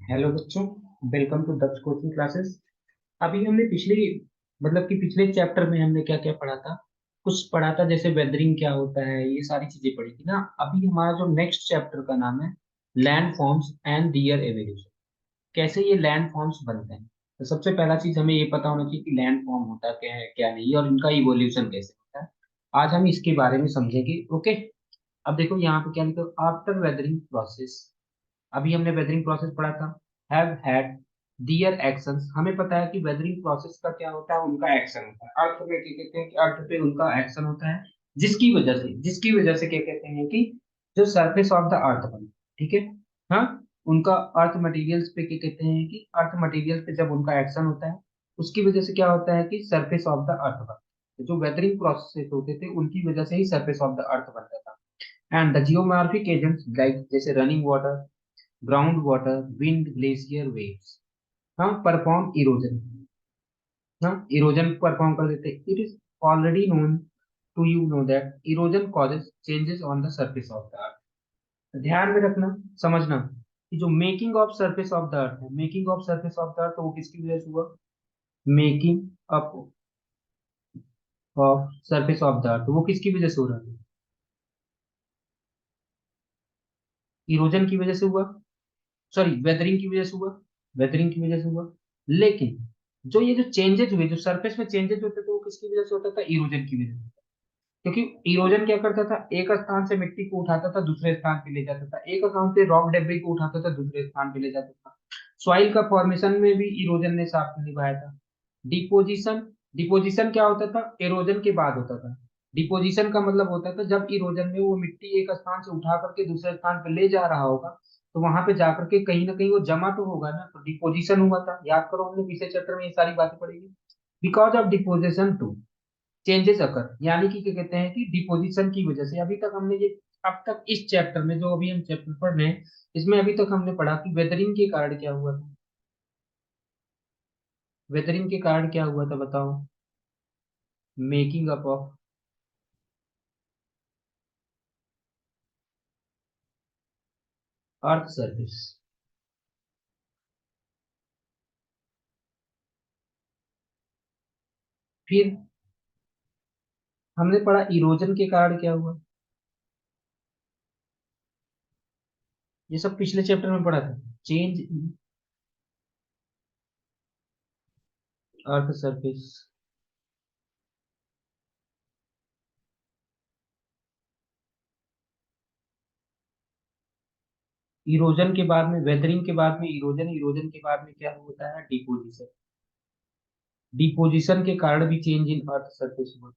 Hello बच्चों, welcome to Daksh coaching classes. अभी हमने पिछले चैप्टर में हमने क्या क्या पढ़ा था। कुछ पढ़ा था जैसे वेदरिंग क्या होता है, ये सारी चीजें पढ़ी थी ना। अभी हमारा जो नेक्स्ट चैप्टर का नाम है land forms and their evolution. कैसे ये लैंड फॉर्म्स बनते हैं। तो सबसे पहला चीज हमें ये पता होना चाहिए कि लैंड फॉर्म होता क्या है क्या नहीं और इनका इवोल्यूशन कैसे होता है। आज हम इसके बारे में समझेंगे। ओके। अब देखो यहाँ पे क्या लिखा, आफ्टर वेदरिंग प्रोसेस। अभी हमने वेदरिंग प्रोसेस पढ़ा था। Have had their actions. हमें पता है कि वेदरिंग प्रोसेस का क्या होता है, उनका एक्शन होता है। अर्थ में क्या कहते हैं कि अर्थ पे उनका एक्शन होता है, जिसकी वजह से क्या कहते हैं कि जो सरफेस ऑफ द अर्थ बने। ठीक है। हाँ। उनका अर्थ मटेरियल्स पे क्या कहते हैं कि अर्थ मटेरियल पे जब उनका एक्शन होता है, उसकी वजह से क्या होता है कि सरफेस ऑफ द अर्थ बनता है। तो जो वेदरिंग प्रोसेस होते थे उनकी वजह से ही सरफेस ऑफ द अर्थ बनता था। And the geomorphic agents like जैसे running water, ground water, wind, glacier, waves, हाँ, परफॉर्म इरोजन। हाँ, इरोजन परफॉर्म कर देते। It is already known to you know that erosion causes changes on the surface of the earth. ध्यान में रखना, समझना कि जो making of surface of the earth है, making of surface of the earth, वो किसकी वजह से हुआ। Making up of surface of the earth वो किसकी वजह से हो रहा है। इरोजन की वजह से हुआ। सॉरी, वेदरिंग की वजह से हुआ। वेदरिंग की वजह से हुआ। लेकिन जो ये जो चेंजेस हुए, जो सरफेस में चेंजेस होते थे, वो किसकी वजह से होता था, इरोजन की वजह से। क्योंकि इरोजन क्या करता था, एक स्थान से मिट्टी को उठाता था दूसरे स्थान पे ले जाता था, एक स्थान से रॉक डेब्रिस को उठाता था दूसरे स्थान पे ले जाता था। सॉइल का फॉर्मेशन में भी इरोजन ने साथ निभाया था। डिपोजिशन, डिपोजिशन क्या होता था, इरोजन के बाद होता था। डिपोजिशन का मतलब होता था जब इरोजन में वो मिट्टी एक स्थान से उठा करके दूसरे स्थान पे ले जा रहा होगा, तो वहां पे जाकर के कहीं ना कहीं वो जमा तो होगा ना, तो डिपोजिशन हुआ था। याद करो, हमने पिछले चैप्टर में ये सारी बातें पढ़ी। Because of deposition to changes occur, यानी कि क्या कहते हैं कि डिपोजिशन की वजह से। अभी तक हमने ये, अब तक इस चैप्टर में जो अभी हम चैप्टर पढ़ रहे हैं, इसमें अभी तक हमने पढ़ा कि वेदरिंग के कारण क्या हुआ था। वेदरिंग के कारण क्या हुआ था बताओ। Making up of earth surface. फिर हमने पढ़ा इरोजन के कारण क्या हुआ। ये सब पिछले चैप्टर में पढ़ा था। Change in earth surface. Erosion के बाद में, वेदरिंग के बाद में इरोजन, इरोजन के बाद में क्या होता है, डिपोजिशन। डिपोजिशन के कारण भी चेंज इन अर्थ सरफेस हुआ।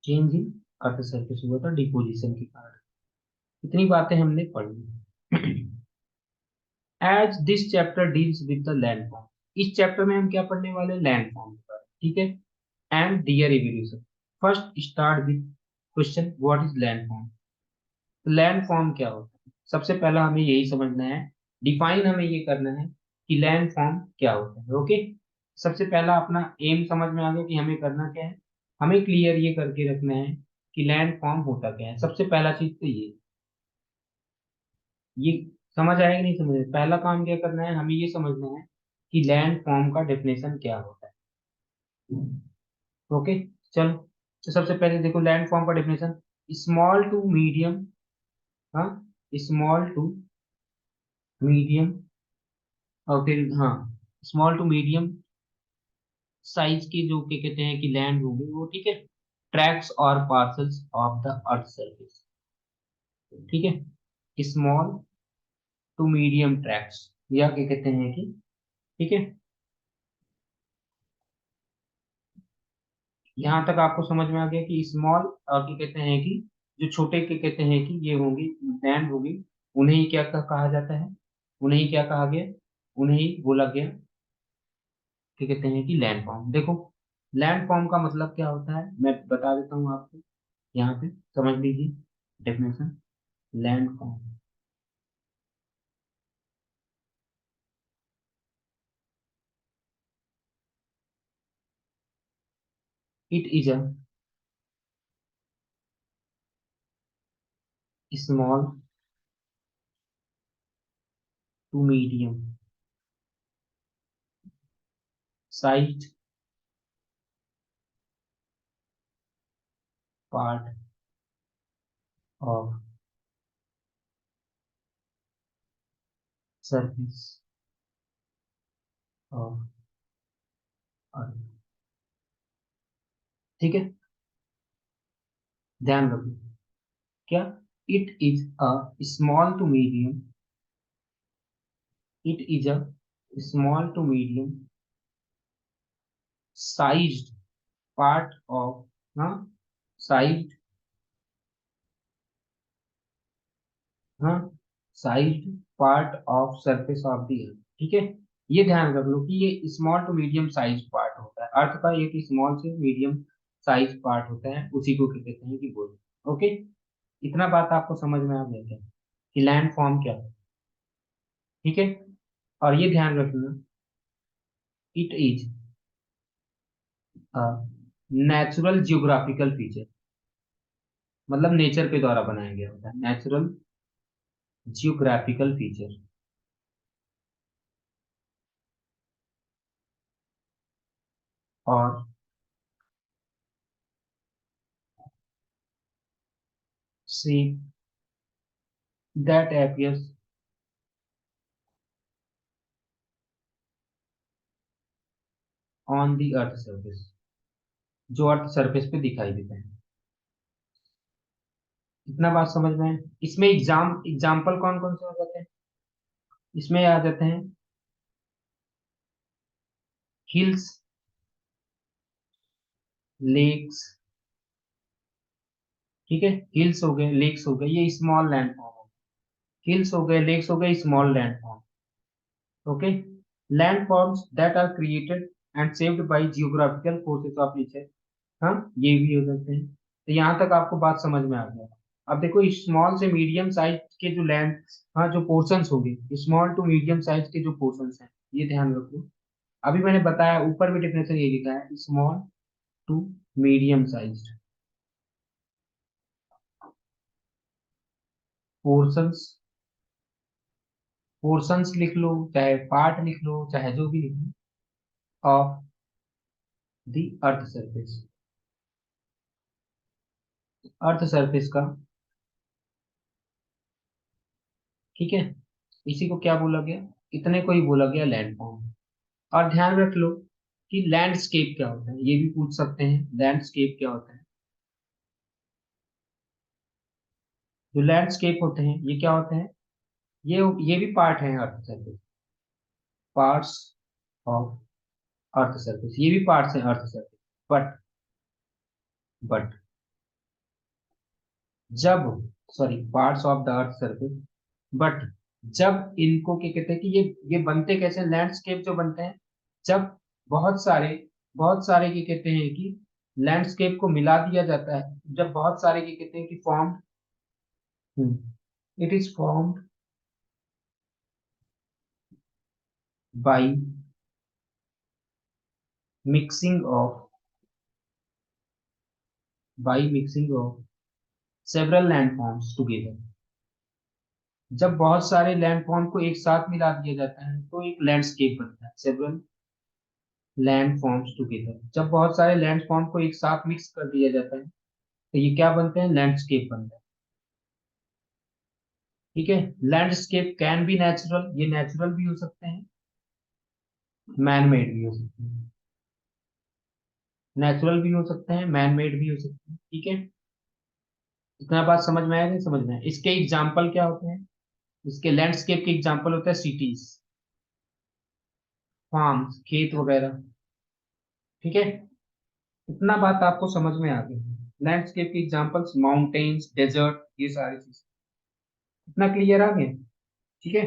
चेंज इन अर्थ सरफेस हुआ था डिपोजिशन के कारण। इतनी बातें हमने पढ़ी। As this chapter deals with the land form, इस चैप्टर में हम क्या पढ़ने वाले हैं, लैंड फॉर्म पर। ठीक है। And their evolution. First start with question, what is land form. Land form क्या होता है, सबसे पहला हमें यही समझना है। डिफाइन हमें ये करना है कि लैंड फॉर्म क्या होता है। ओके। सबसे पहला अपना एम समझ में आ गया कि हमें करना क्या है। हमें क्लियर ये करके रखना है कि लैंड फॉर्म होता क्या है। सबसे पहला चीज तो ये समझ आएगा, नहीं समझ आएगा? पहला काम क्या करना है, हमें ये समझना है कि लैंड फॉर्म का डेफिनेशन क्या होता है। ओके। चलो, तो सबसे पहले देखो लैंड फॉर्म का डेफिनेशन। स्मॉल टू मीडियम, हाँ, स्मॉल टू मीडियम, और फिर हाँ, स्मॉल टू मीडियम साइज के जो क्या कहते हैं कि लैंड होंगे वो, ठीक है, ट्रैक्स और parcels of the earth surface. ठीक है, स्मॉल टू मीडियम ट्रैक्स, या क्या कहते हैं कि, ठीक है, यहाँ तक आपको समझ में आ गया कि स्मॉल और क्या कहते हैं कि जो छोटे क्या कहते हैं कि ये होंगी, लैंड होगी, उन्हें ही क्या कहा जाता है, उन्हें ही क्या कहा गया, उन्हें ही बोला गया क्या कहते हैं कि लैंड फॉर्म। देखो, लैंड फॉर्म का मतलब क्या होता है मैं बता देता हूँ आपको, यहाँ पे समझ लीजिए definition. Land form, it is a small to medium size part of surface of earth. ठीक है, ध्यान रखो क्या, it is a small to medium, it is a small to medium sized part of, हाँ, साइज, हाँ, sized part of surface of the earth. ठीक है, ये ध्यान रख लो कि ये small to medium size part होता है, अर्थ का एक स्मॉल से मीडियम साइज पार्ट होता है, उसी को क्या कहते हैं कि बोल। ओके, इतना बात आपको समझ में आ गया क्या कि लैंड फॉर्म क्या है। ठीक है, और ये ध्यान रखना, it is a natural geographical feature, मतलब नेचर के द्वारा बनाया गया होता है, नेचुरल जियोग्राफिकल फीचर। और see that appears on the earth surface, जो अर्थ सरफेस पे दिखाई देते हैं। इतना बात समझ में है। इसमें एग्जाम्पल कौन कौन से हो जाते हैं, इसमें आ जाते हैं हिल्स, लेक्स। ठीक है, हिल्स हो गए, लेक्स हो गए, ये स्मॉल लैंड फॉर्म हो गए, हिल्स हो गए, लेक्स हो गए, small land form. Okay, land forms that are created and saved by geographical forces of nature. हाँ, ये भी हो जाते हैं। तो यहाँ तक आपको बात समझ में आ गया। अब देखो, स्मॉल से मीडियम साइज के जो लैंड, हाँ, जो पोर्शंस हो गए, स्मॉल टू मीडियम साइज के जो पोर्शंस हैं, ये ध्यान रखो। अभी मैंने बताया, ऊपर भी डेफिनेशन ये लिखा है, small to medium size portions, portions लिख लो, चाहे पार्ट लिख लो, चाहे जो भी लिख लो, of the earth surface, earth surface का। ठीक है, इसी को क्या बोला गया, इतने को ही बोला गया लैंडफॉर्म। और ध्यान रख लो कि लैंडस्केप क्या होता है, ये भी पूछ सकते हैं, लैंडस्केप क्या होता है। जो लैंडस्केप होते हैं ये क्या होते हैं, ये भी पार्ट है earth surface, parts of earth surface, ये भी पार्ट्स हैं अर्थ सरफेस। बट बट जब, sorry, parts of the earth surface, but जब इनको क्या कहते हैं कि ये बनते कैसे, लैंडस्केप जो बनते हैं, जब बहुत सारे क्या कहते हैं कि लैंडस्केप को मिला दिया जाता है, जब बहुत सारे क्या कहते हैं कि form, it is formed by mixing of, several landforms together. जब बहुत सारे लैंडफॉर्म को एक साथ मिला दिया जाता है तो एक लैंडस्केप बनता है, सेवरल लैंडफॉर्म्स टुगेदर। जब बहुत सारे लैंडफॉर्म को एक साथ मिक्स कर दिया जाता है तो ये क्या बनते हैं, लैंडस्केप बनते हैं। ठीक है, लैंडस्केप कैन बी नेचुरल, ये नेचुरल भी हो सकते हैं, मैन मेड भी हो सकते हैं, नेचुरल भी हो सकते हैं, मैन मेड भी हो सकते हैं। ठीक है, इतना बात समझ में आया, नहीं समझ में आया। इसके एग्जाम्पल क्या होते हैं, इसके लैंडस्केप के एग्जाम्पल होता है सिटीज, फार्म्स, खेत वगैरह। ठीक है, इतना बात आपको समझ में आ गई। लैंडस्केप के एग्जांपल्स माउंटेन्स, डेजर्ट, ये सारी चीज, इतना क्लियर आ गया। ठीक है,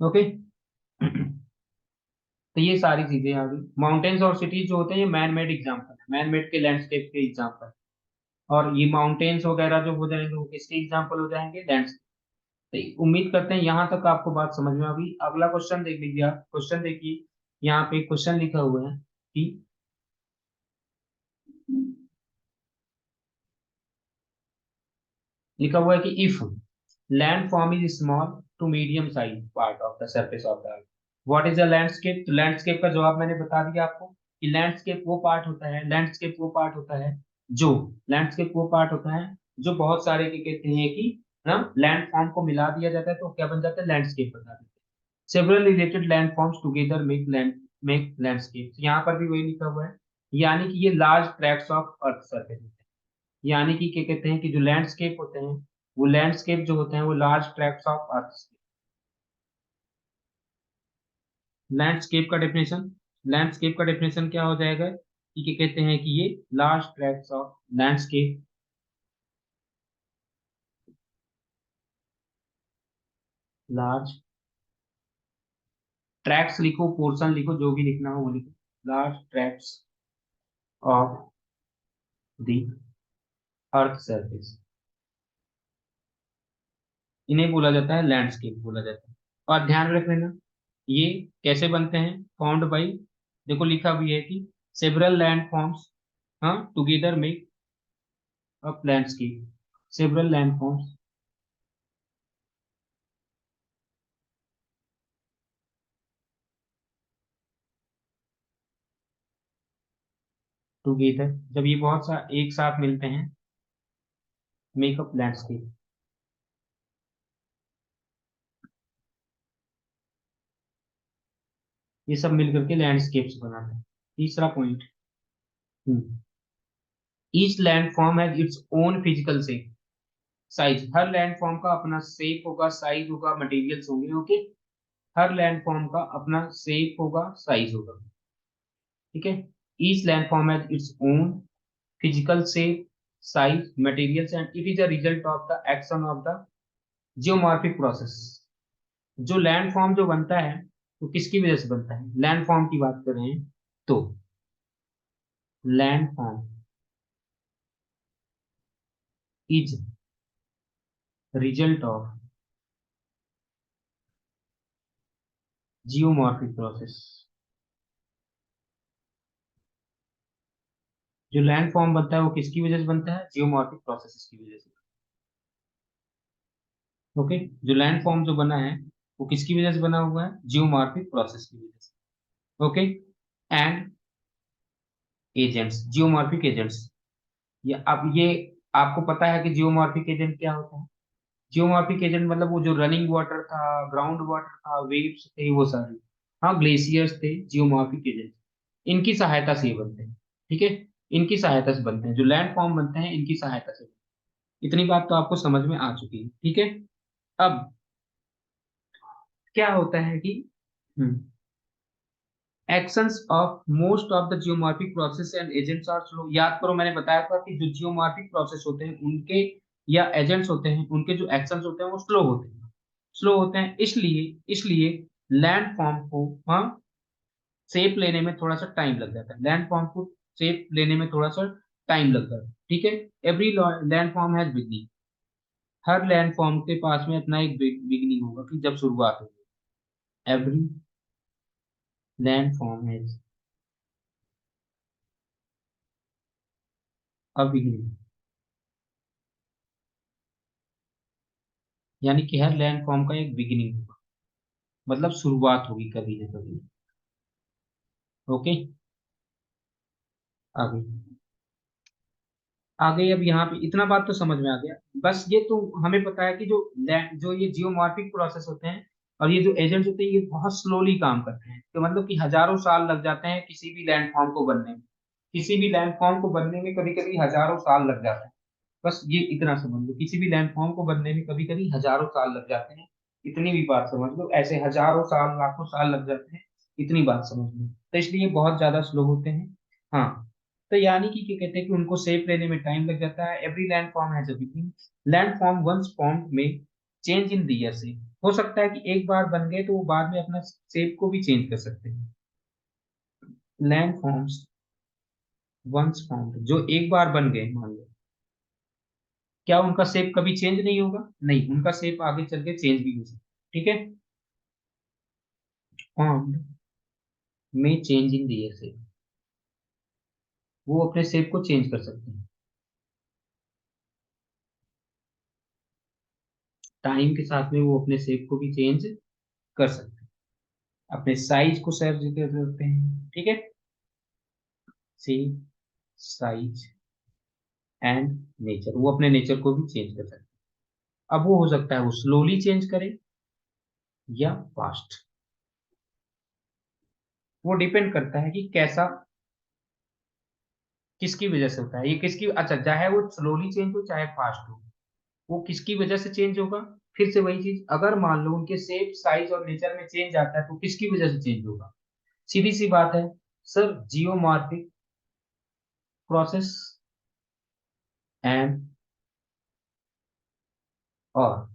ओके। तो ये सारी चीजें आ गई, माउंटेन्स और सिटीज जो होते हैं ये मैन मेड एग्जाम्पल है, मैन मेड के लैंडस्केप के एग्जाम्पल। और ये माउंटेन्स वगैरह जो हो जाएंगे वो किसके एग्जाम्पल हो जाएंगे, लैंडस्केप। तो उम्मीद करते हैं यहाँ तक आपको बात समझ में आ गई। अगला क्वेश्चन देख लीजिए आप, क्वेश्चन देखिए, यहाँ पे क्वेश्चन लिखा हुआ है कि लिखा हुआ है कि if land form is small to medium size part of the surface of the earth, what is the landscape. तो लैंडस्केप का जवाब मैंने बता दिया आपको कि लैंडस्केप वो पार्ट होता है, लैंडस्केप वो पार्ट होता है जो लैंडस्केप वो पार्ट होता है जो बहुत सारे के कहते हैं कि ना लैंड फॉर्म को मिला दिया जाता है तो क्या बन जाता है, लैंडस्केप बना देते हैं। Several related land forms together make landscape, यहाँ पर भी वही लिखा हुआ है, यानी कि ये large tracts of earth surface होते हैं, यानी कि क्या कहते हैं कि जो लैंडस्केप होते हैं वो लैंडस्केप जो होते हैं वो large tracts of earth. Landscape का डेफिनेशन, लैंडस्केप का डेफिनेशन क्या हो जाएगा कि क्या कहते हैं कि ये large tracts of landscape, large tracts लिखो, पोर्शन लिखो, जो भी लिखना हो वो लिखो, large tracts of the earth surface, इन्हें बोला जाता है लैंडस्केप बोला जाता है। और ध्यान रख लेना ये कैसे बनते हैं, फाउंड बाई, देखो लिखा भी है कि सेवरल लैंड फॉर्म्स, हाँ, together make a landscape, several land forms together, जब ये बहुत सा एक साथ मिलते हैं, मेकअप लैंडस्केप, ये सब मिलकर के लैंडस्केप्स बनाते हैं। तीसरा point, each landform has its own physical shape size, her landform का अपना शेप होगा, साइज होगा, मटेरियल्स होंगे, ओके। हर लैंडफॉर्म का अपना शेप होगा, साइज होगा, ठीक है। Each landform has its own physical shape, size, materials and it is a result of the action of the geomorphic process. जो लैंडफॉर्म जो बनता है वो किसकी वजह से बनता है, लैंडफॉर्म की बात कर रहे हैं तो landform is result of geomorphic process. जो लैंड फॉर्म बनता है वो किसकी वजह से बनता है, जियोमॉर्फिक प्रोसेस की वजह से, ओके। जो लैंड फॉर्म जो बना है वो किसकी वजह से बना हुआ है, जियोमॉर्फिक प्रोसेस की वजह से, okay. And agents, geomorphic agents, ये अब ये आपको पता है कि जियोमॉर्फिक एजेंट क्या होता है। जियोमॉर्फिक एजेंट मतलब वो जो रनिंग वाटर था, ग्राउंड वाटर था, वेव्स थे, वो सारे, हाँ, ग्लेशियर्स थे, जियोमॉर्फिक एजेंट, इनकी सहायता से ये बनते हैं, ठीक है। इनकी सहायता से बनते हैं जो लैंड फॉर्म बनते हैं, इनकी सहायता से। इतनी बात तो आपको समझ में आ चुकी है, ठीक है। अब क्या होता है कि actions of most of the geomorphic process and agents are slow, याद करो मैंने बताया था कि जो जियोमॉर्फिक प्रोसेस होते हैं उनके या एजेंट्स होते हैं उनके जो एक्शंस होते हैं वो स्लो होते हैं, स्लो होते हैं, इसलिए इसलिए लैंड फॉर्म को, हाँ, शेप लेने में थोड़ा सा टाइम लग जाता है, लैंड फॉर्म को शेप लेने में थोड़ा सा टाइम लगता है, ठीक है। Every land form has beginning, her land form के पास में अपना एक बिगनिंग होगा कि जब शुरुआत होगी, every land form has a beginning, यानी कि हर लैंड फॉर्म का एक बिगिनिंग होगा, मतलब शुरुआत होगी कभी ना कभी, ओके। आगे, आगे अब यहाँ पे इतना बात तो समझ में आ गया, बस ये तो हमें पता है कि जो ये जियोमॉर्फिक प्रोसेस होते हैं और ये जो एजेंट्स होते हैं ये बहुत स्लोली काम करते हैं, तो मतलब कि हजारों साल लग जाते हैं किसी भी लैंडफॉर्म को बनने में, किसी भी लैंडफॉर्म को बनने में कभी कभी हजारों साल लग जाते हैं। बस ये इतना समझ लो, किसी भी लैंडफॉर्म को बनने में कभी कभी हजारों साल लग जाते हैं, इतनी भी बात समझ लो, ऐसे हजारों साल लाखों साल लग जाते हैं, इतनी बात समझ लो, तो इसलिए बहुत ज्यादा स्लो होते हैं, हाँ। तो यानी कि क्या कहते हैं कि उनको शेप लेने में टाइम लग जाता है, every land form has a beginning, land form once formed में चेंज इन द ईयर से, हो सकता है कि एक बार बन गए तो वो बाद में अपना शेप को भी चेंज कर सकते हैं, लैंड फॉर्म्स वंस फॉर्म्ड जो एक बार बन गए मान लो, क्या उनका शेप कभी चेंज नहीं होगा, नहीं, उनका शेप आगे चल के चेंज भी हो सकता है, ठीक है। फॉर्म्ड में चेंज इन द ईयर से, वो अपने शेप को चेंज कर सकते हैं, टाइम के साथ में वो अपने शेप को भी चेंज कर सकते हैं, अपने साइज को शेप कर सकते हैं, ठीक है। शेप, साइज एंड नेचर, वो अपने नेचर को भी चेंज कर सकते हैं। अब वो हो सकता है वो स्लोली चेंज करे या फास्ट, वो डिपेंड करता है कि कैसा, किसकी वजह से होता है ये, किसकी, अच्छा चाहे वो स्लोली चेंज हो चाहे फास्ट हो, वो किसकी वजह से चेंज होगा। फिर से वही चीज, अगर मान लो उनके शेप साइज और नेचर में चेंज आता है तो किसकी वजह से चेंज होगा। सीधी सी बात है सर, जियोमॉर्फिक प्रोसेस एंड और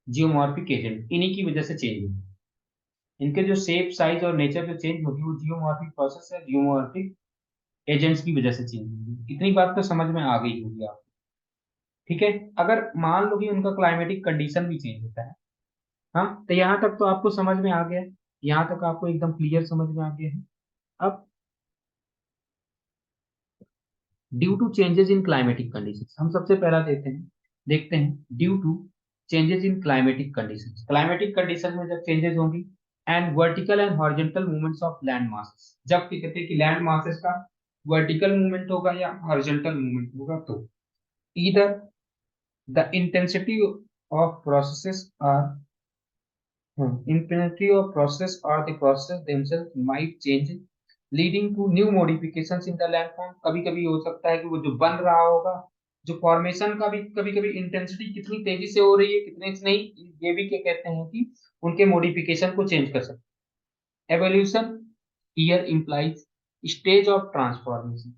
जियोमॉर्फिक एजेंट, इन्हीं की वजह से चेंज होगी। इनके जो शेप साइज और नेचर जो चेंज होगी वो जियोमॉर्फिक प्रोसेस है, जियोमॉर्फिक एजेंट्स की वजह से चेंज होगी। इतनी बात तो समझ में आ गई होगी आप, ठीक है। अगर मान लो कि उनका क्लाइमेटिक कंडीशन भी चेंज होता है, हाँ, तो यहाँ तक तो आपको समझ में आ गया, यहाँ तक आपको एकदम क्लियर समझ में आ गया है। अब due to changes in climatic conditions, हम सबसे पहला देखते हैं due to changes in climatic conditions, climatic condition में जब चेंजेस होंगी and vertical and horizontal movements of land masses, जब क्या कहते हैं कि लैंड मासेस का वर्टिकल मूवमेंट होगा या हॉरिजॉन्टल मूवमेंट होगा, तो either the intensity of processes are infinity of process or the process themselves might change leading to new modifications in the landform। कभी कभी हो सकता है कि वो जो बन रहा होगा, जो फॉर्मेशन का भी कभी कभी इंटेंसिटी कितनी तेजी से हो रही है कितने से नहीं, ये भी क्या कहते हैं कि उनके मॉडिफिकेशन को चेंज कर सकते हैं। Evolution here implies stage of transformation.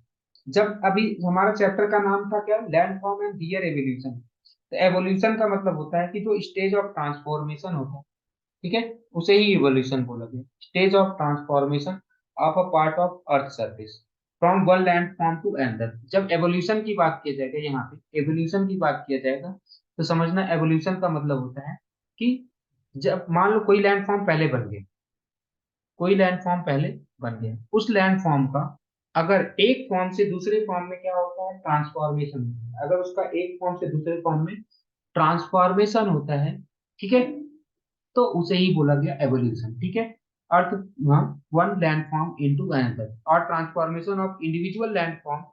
जब अभी हमारा चैप्टर का नाम था क्या, लैंडफॉर्म एंड हियर एवोल्यूशन, तो एवोल्यूशन का मतलब होता है कि जो स्टेज ऑफ ट्रांसफॉर्मेशन होता है, ठीक है, उसे ही इवोल्यूशन बोला गया। Stage of transformation of a part of earth surface from one land form to another. जब एवोल्यूशन की बात किया जाएगा, यहाँ पे एवोल्यूशन की बात किया जाएगा तो समझना एवोल्यूशन का मतलब होता है कि जब मान लो कोई लैंड फॉर्म पहले बन गया, कोई लैंड फॉर्म पहले बन गया, उस लैंड फॉर्म का अगर एक फॉर्म से दूसरे फॉर्म में क्या होता है, ट्रांसफॉर्मेशन होता है। अगर उसका एक फॉर्म से दूसरे फॉर्म में ट्रांसफॉर्मेशन होता है, ठीक है, तो उसे ही बोला गया एवोल्यूशन, ठीक है। Earth, one land form into another और transformation of individual land form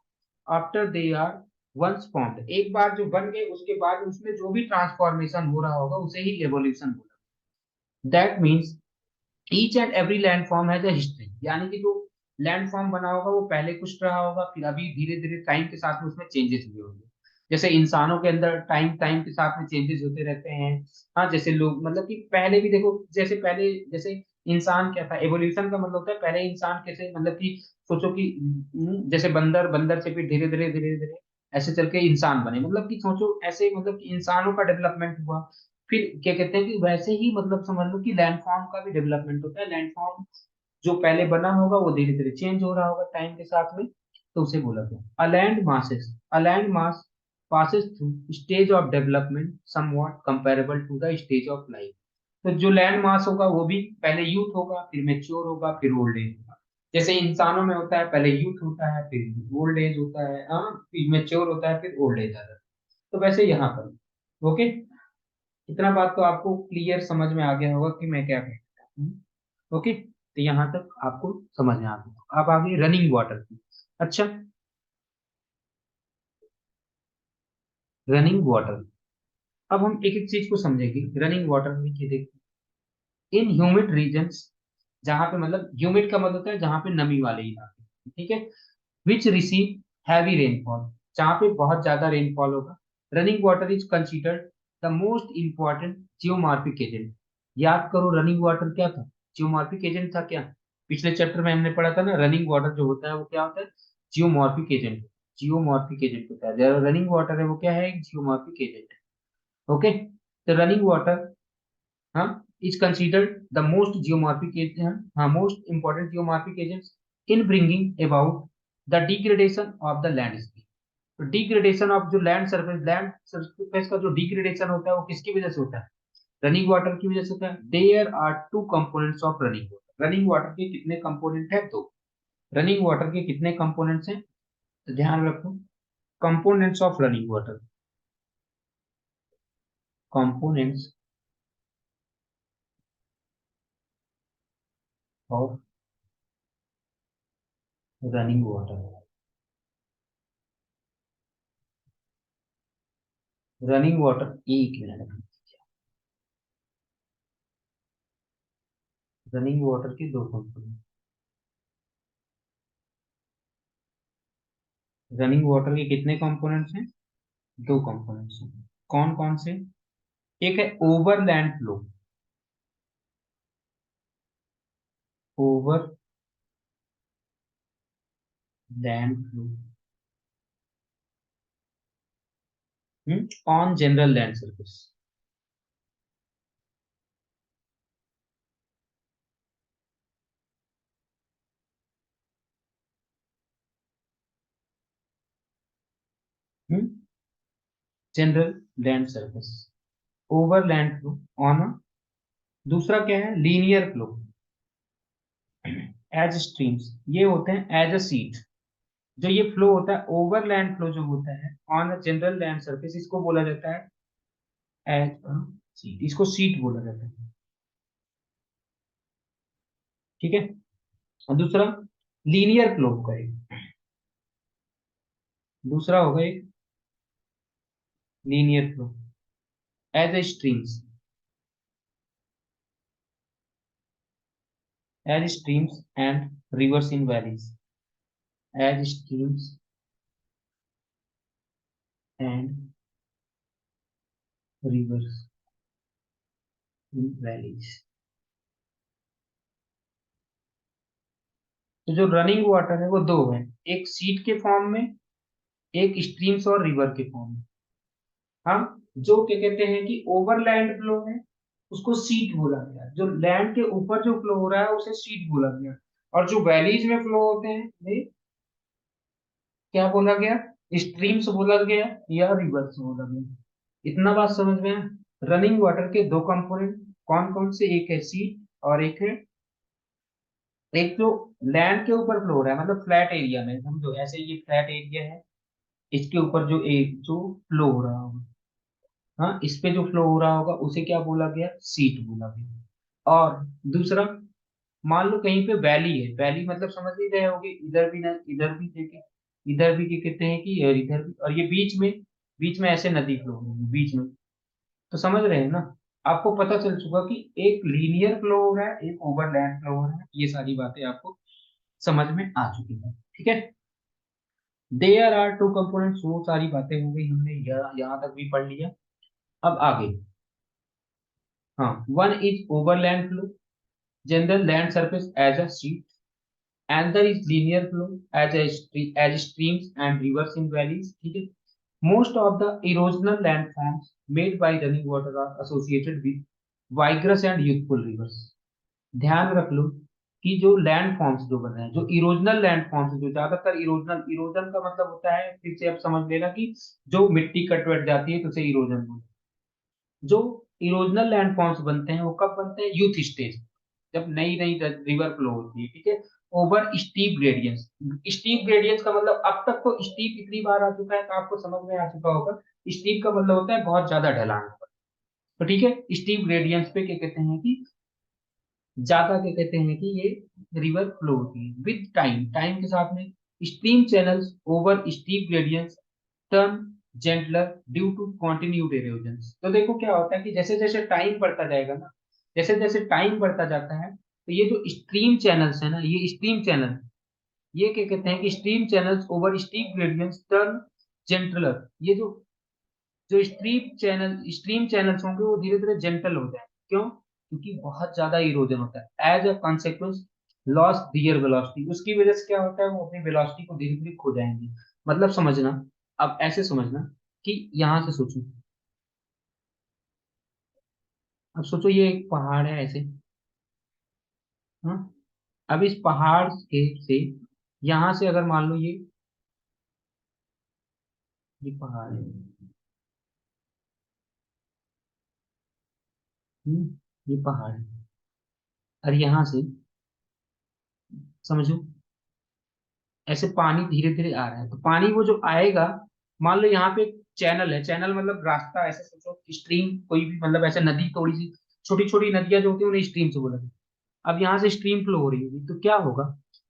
after they are once formed, एक बार जो बन गए उसके बाद उसमें जो भी ट्रांसफॉर्मेशन हो रहा होगा उसे ही एवोल्यूशन बोला। That means each and every landform has a history, यानी कि जो लैंडफॉर्म बना होगा वो पहले कुछ रहा होगा, फिर अभी धीरे धीरे टाइम के साथ में उसमें चेंजेस हुए होंगे। जैसे इंसानों के अंदर टाइम टाइम के साथ में चेंजेस होते रहते हैं। हाँ, जैसे लोग मतलब कि पहले भी देखो, जैसे पहले जैसे इंसान क्या था, एवोल्यूशन का मतलब होता है पहले इंसान कैसे, मतलब कि सोचो कि जैसे बंदर, बंदर से फिर धीरे धीरे धीरे धीरे ऐसे चल के इंसान बने, मतलब कि सोचो ऐसे, मतलब कि इंसानों का डेवलपमेंट हुआ। फिर क्या कहते हैं कि वैसे ही मतलब समझ लो कि लैंडफॉर्म का भी डेवलपमेंट होता है। लैंडफॉर्म जो पहले बना होगा वो धीरे धीरे चेंज हो रहा होगा टाइम के साथ में, तो उसे बोला गया अलैंड masses. अलैंड mass passes through stage of development somewhat comparable to the stage of life। तो जो लैंड मास होगा वो भी पहले यूथ होगा, फिर मेच्योर होगा, फिर ओल्ड एज होगा। जैसे इंसानों में होता है पहले यूथ होता है, फिर ओल्ड एज होता है, हाँ, फिर मेच्योर होता है, फिर ओल्ड एज आता है। तो वैसे यहाँ पर, ओके, इतना बात तो आपको क्लियर समझ में आ गया होगा कि मैं क्या कहता हूँ। ओके, तो यहाँ तक आपको समझ में आ गया। अब आगे रनिंग वाटर की। अच्छा, रनिंग वाटर, अब हम एक एक चीज को समझेंगे। रनिंग वाटर में क्या देखते हैं, इन ह्यूमिड रीजन्स, जहाँ पे मतलब ह्यूमिड का मतलब होता है जहाँ पे नमी वाले इलाके, ठीक है, विच रिसीव हैवी रेनफॉल, जहाँ पे बहुत ज्यादा रेनफॉल होगा। Running water is considered the most important geomorphic agent. याद करो रनिंग वाटर क्या था, जियोमॉर्फिक एजेंट था क्या। पिछले चैप्टर में हमने पढ़ा था ना, रनिंग वाटर जो होता है वो क्या होता है, जियोमॉर्फिक एजेंट। जियोमॉर्फिक एजेंट होता है, जो रनिंग वाटर है वो क्या है, एक जियोमॉर्फिक एजेंट है। ओके, तो रनिंग वाटर, हाँ, is considered the most geomorphic agent, हाँ, most important geomorphic agents in bringing about the degradation of the landscape। तो डिग्रेडेशन ऑफ जो लैंड सरफेस का जो डिग्रेडेशन होता है वो किसकी वजह से होता है, रनिंग वाटर की वजह से होता है। There are two components of running water. Running water के कितने कंपोनेंट है, दो। रनिंग वाटर के कितने कंपोनेंट्स हैं, तो ध्यान रखो, components of running water, components of running water. Running water, एक मिनट, रनिंग वाटर के दो कंपोनेंट, रनिंग वाटर के कितने कंपोनेंट्स हैं, दो कंपोनेंट्स हैं। कौन कौन से, एक है overland flow, overland flow on general land surface. General land surface, overland flow on, दूसरा क्या है लीनियर फ्लो एज स्ट्रीम्स, ये होते हैं एज अ सीट। जो ये फ्लो होता है ओवरलैंड फ्लो जो होता है on a general land surface, इसको बोला जाता है एज अ सीट, इसको सीट बोला जाता है। ठीक है, और दूसरा लीनियर फ्लो होगा एक, दूसरा होगा एक linear flow as a streams, as streams and rivers in valleys, as streams and rivers in valleys. तो जो रनिंग वाटर है वो दो है, एक सीट के फॉर्म में, एक स्ट्रीम्स और रिवर के फॉर्म में। हम जो क्या कहते हैं कि ओवरलैंड फ्लो है उसको सीट बोला गया, जो लैंड के ऊपर जो फ्लो हो रहा है उसे सीट बोला गया, और जो वैलीज में फ्लो होते हैं वे क्या बोला गया, स्ट्रीम्स बोला गया या रिवर्स बोला गया। इतना बात समझ में है। रनिंग वाटर के दो कंपोनेंट कौन कौन से, एक है सीट और एक है, एक जो लैंड के ऊपर फ्लो हो रहा है मतलब फ्लैट एरिया में, समझो ऐसे ये फ्लैट एरिया है, इसके ऊपर जो एक जो फ्लो हो रहा होगा, हाँ इस पे जो फ्लो हो रहा होगा उसे क्या बोला गया, सीट बोला गया। और दूसरा, मान लो कहीं पे वैली है, वैली मतलब समझ ही रहे होगे, इधर भी ना इधर भी देखे, इधर भी क्या कहते हैं कि, और इधर भी, और ये बीच में ऐसे नदी फ्लो हो रही है बीच में, तो समझ रहे हैं ना। आपको पता चल चुका कि एक लीनियर फ्लो हो रहा है, एक ओवरलैंड फ्लो हो रहा है, ये सारी बातें आपको समझ में आ चुकी है। ठीक है, देयर आर टू कंपोनेंट्स, वो सारी बातें हो गई, हमने यहाँ तक भी पढ़ लिया। अब आगे, हाँ, one is overland flow, general land surface as a sheet, another is linear flow as streams and rivers in valleys. ठीक है, most of the erosional landforms made by running water are associated with vigorous and youthful rivers. ध्यान रख लो कि जो land forms जो बन रहे हैं, जो इरोजनल लैंड फॉर्म्स, जो ज्यादातर इरोजनल, इरोजन का मतलब होता है, फिर से आप समझ लेना कि जो मिट्टी कट वट जाती है तो उसे इरोजन बोलते हैं। जो इरोजनल लैंड फॉर्म्स बनते हैं वो कब बनते हैं, यूथ स्टेज, जब नई नई रिवर फ्लो होती है। ठीक है, over steep gradients, steep gradients का मतलब अब तक तो स्टीप इतनी बार आ चुका है तो आपको समझ में आ चुका होगा, स्टीप का मतलब होता है बहुत ज्यादा ढलान पर। तो ठीक है, स्टीप ग्रेडियंट्स पे क्या कहते हैं कि ज्यादा क्या कहते हैं कि ये रिवर फ्लो होती है विद टाइम, टाइम के साथ में stream channels over steep gradients turn gentler due to continued erosion. तो देखो क्या होता है कि जैसे जैसे टाइम बढ़ता जाएगा ना, जैसे जैसे टाइम बढ़ता जाता है, तो ये जो स्ट्रीम चैनल्स है ना, ये स्ट्रीम चैनल, ये क्या कहते हैं कि stream channels over steep gradients turn gentler, ये जो जो स्ट्रीम चैनल्स होंगे वो धीरे धीरे जेंटल हो जाए, क्यों, क्योंकि बहुत ज्यादा इरोजन होता है, as a consequence loss their velocity, उसकी वजह से क्या होता है वो अपनी वेलोसिटी को धीरे धीरे खो जाएंगे। मतलब समझना, अब ऐसे समझना कि यहां से सोचो, अब सोचो ये एक पहाड़ है ऐसे, हाँ, अब इस पहाड़ के से यहां से अगर मान लो ये पहाड़ है, ये पहाड़ है, और यहां से समझो ऐसे पानी धीरे धीरे आ रहा है, तो पानी वो जो आएगा, मान लो यहाँ पे चैनल है, चैनल मतलब रास्ता, ऐसे सोचो स्ट्रीम कोई भी, मतलब ऐसे नदी, थोड़ी सी छोटी छोटी नदियां जो होती है उन्हें स्ट्रीम से बोला जाता है। अब यहाँ से स्ट्रीम फ्लो हो रही होगी, तो क्या होगा,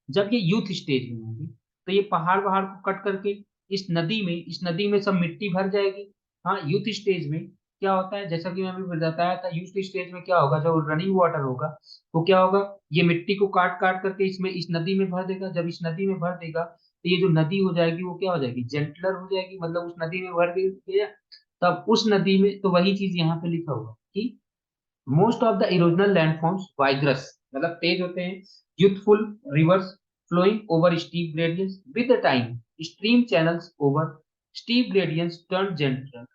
जब ये यूथ स्टेज में होगी, तो ये पहाड़ वहाड़ को कट करके इस नदी में सब मिट्टी भर जाएगी। हाँ, यूथ स्टेज में क्या होता है, जैसा कि मैं अभी बताया था, यूथ स्टेज में क्या होगा, जो रनिंग वाटर होगा वो क्या होगा, ये मिट्टी को काट काट करके इसमें इस नदी में भर देगा। जब इस नदी में भर देगा, तो ये जो नदी हो जाएगी वो क्या हो जाएगी, जेंटलर हो जाएगी, मतलब उस नदी में भर गया। तब उस नदी में, तो वही चीज यहाँ पे लिखा होगा कि most of the erosional landforms vigorous, मतलब तेज होते हैं, youthful rivers flowing over steep gradients with the time, stream channels over steep gradients turn gentler.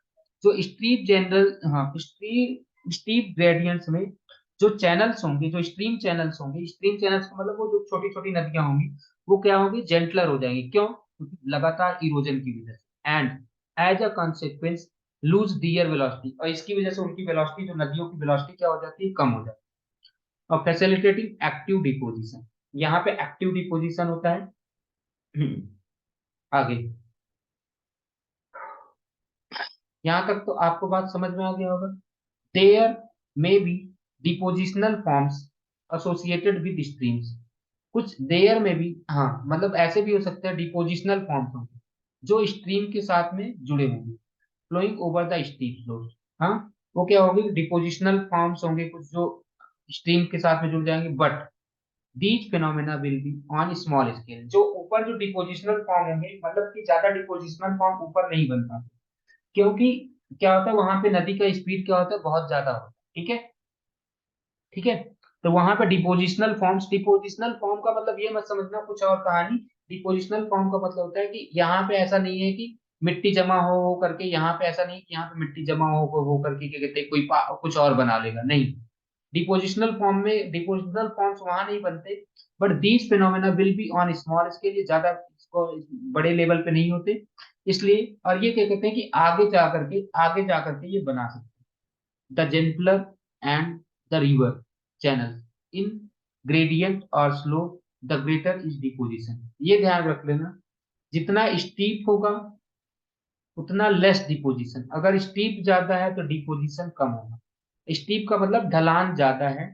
जो स्टीप जनरल, हाँ, स्टीप ग्रेडियंट्स में जो चैनल्स होंगे, जो स्ट्रीम चैनल्स होंगे, स्ट्रीम चैनल्स का मतलब वो जो छोटी छोटी नदियां होंगी, वो क्या होंगी, जेंटलर हो जाएंगी। क्यों? क्योंकि लगातार इरोजन की वजह से। And as a consequence lose their velocity, और इसकी वजह से उनकी वेलोसिटी, जो नदियों की वेलोसिटी क्या हो जाती है, कम हो जाती है। और फैसिलिटेटिंग एक्टिव डिपोजिशन, यहाँ पे एक्टिव डिपोजिशन होता है। आगे, यहाँ तक तो आपको बात समझ में आ गया होगा। There may be depositional forms associated with streams, कुछ देयर में भी, हाँ, मतलब ऐसे भी हो सकते हैं डिपोजिशनल फॉर्म्स होंगे जो स्ट्रीम के साथ में जुड़े होंगे, flowing over the steep slope. हाँ, वो क्या होगी, डिपोजिशनल फॉर्म्स होंगे कुछ जो स्ट्रीम के साथ में जुड़ जाएंगे, but these phenomena will be on small scale. जो ऊपर जो डिपोजिशनल फॉर्म होंगे, मतलब कि ज्यादा डिपोजिशनल फॉर्म ऊपर नहीं बन पाते, क्योंकि क्या होता है, वहां पे नदी का स्पीड क्या होता है, बहुत ज्यादा होता है। ठीक है, ठीक है। तो वहां पे डिपोजिशनल फॉर्म का मतलब ये मत समझना कुछ और कहानी। डिपोजिशनल फॉर्म का मतलब होता है कि यहाँ पे ऐसा नहीं है कि मिट्टी जमा हो करके, यहाँ पे ऐसा नहीं कि यहाँ पे मिट्टी जमा हो करके क्या कहते हैं, कुछ और बना लेगा, नहीं। डिपोजिशनल फॉर्म्स वहां नहीं बनते, but these phenomena will be on small scale, ये ज्यादा इसको बड़े लेवल पे नहीं होते, इसलिए। और ये क्या कहते हैं कि आगे जा करके ये बना सकते हैं। The gentler and the river channels in gradient or slope, the greater is deposition। ये ध्यान रख लेना, जितना स्टीप होगा उतना लेस डिपोजिशन, अगर स्टीप ज्यादा है तो डिपोजिशन कम होगा। स्टीप का मतलब ढलान ज्यादा है,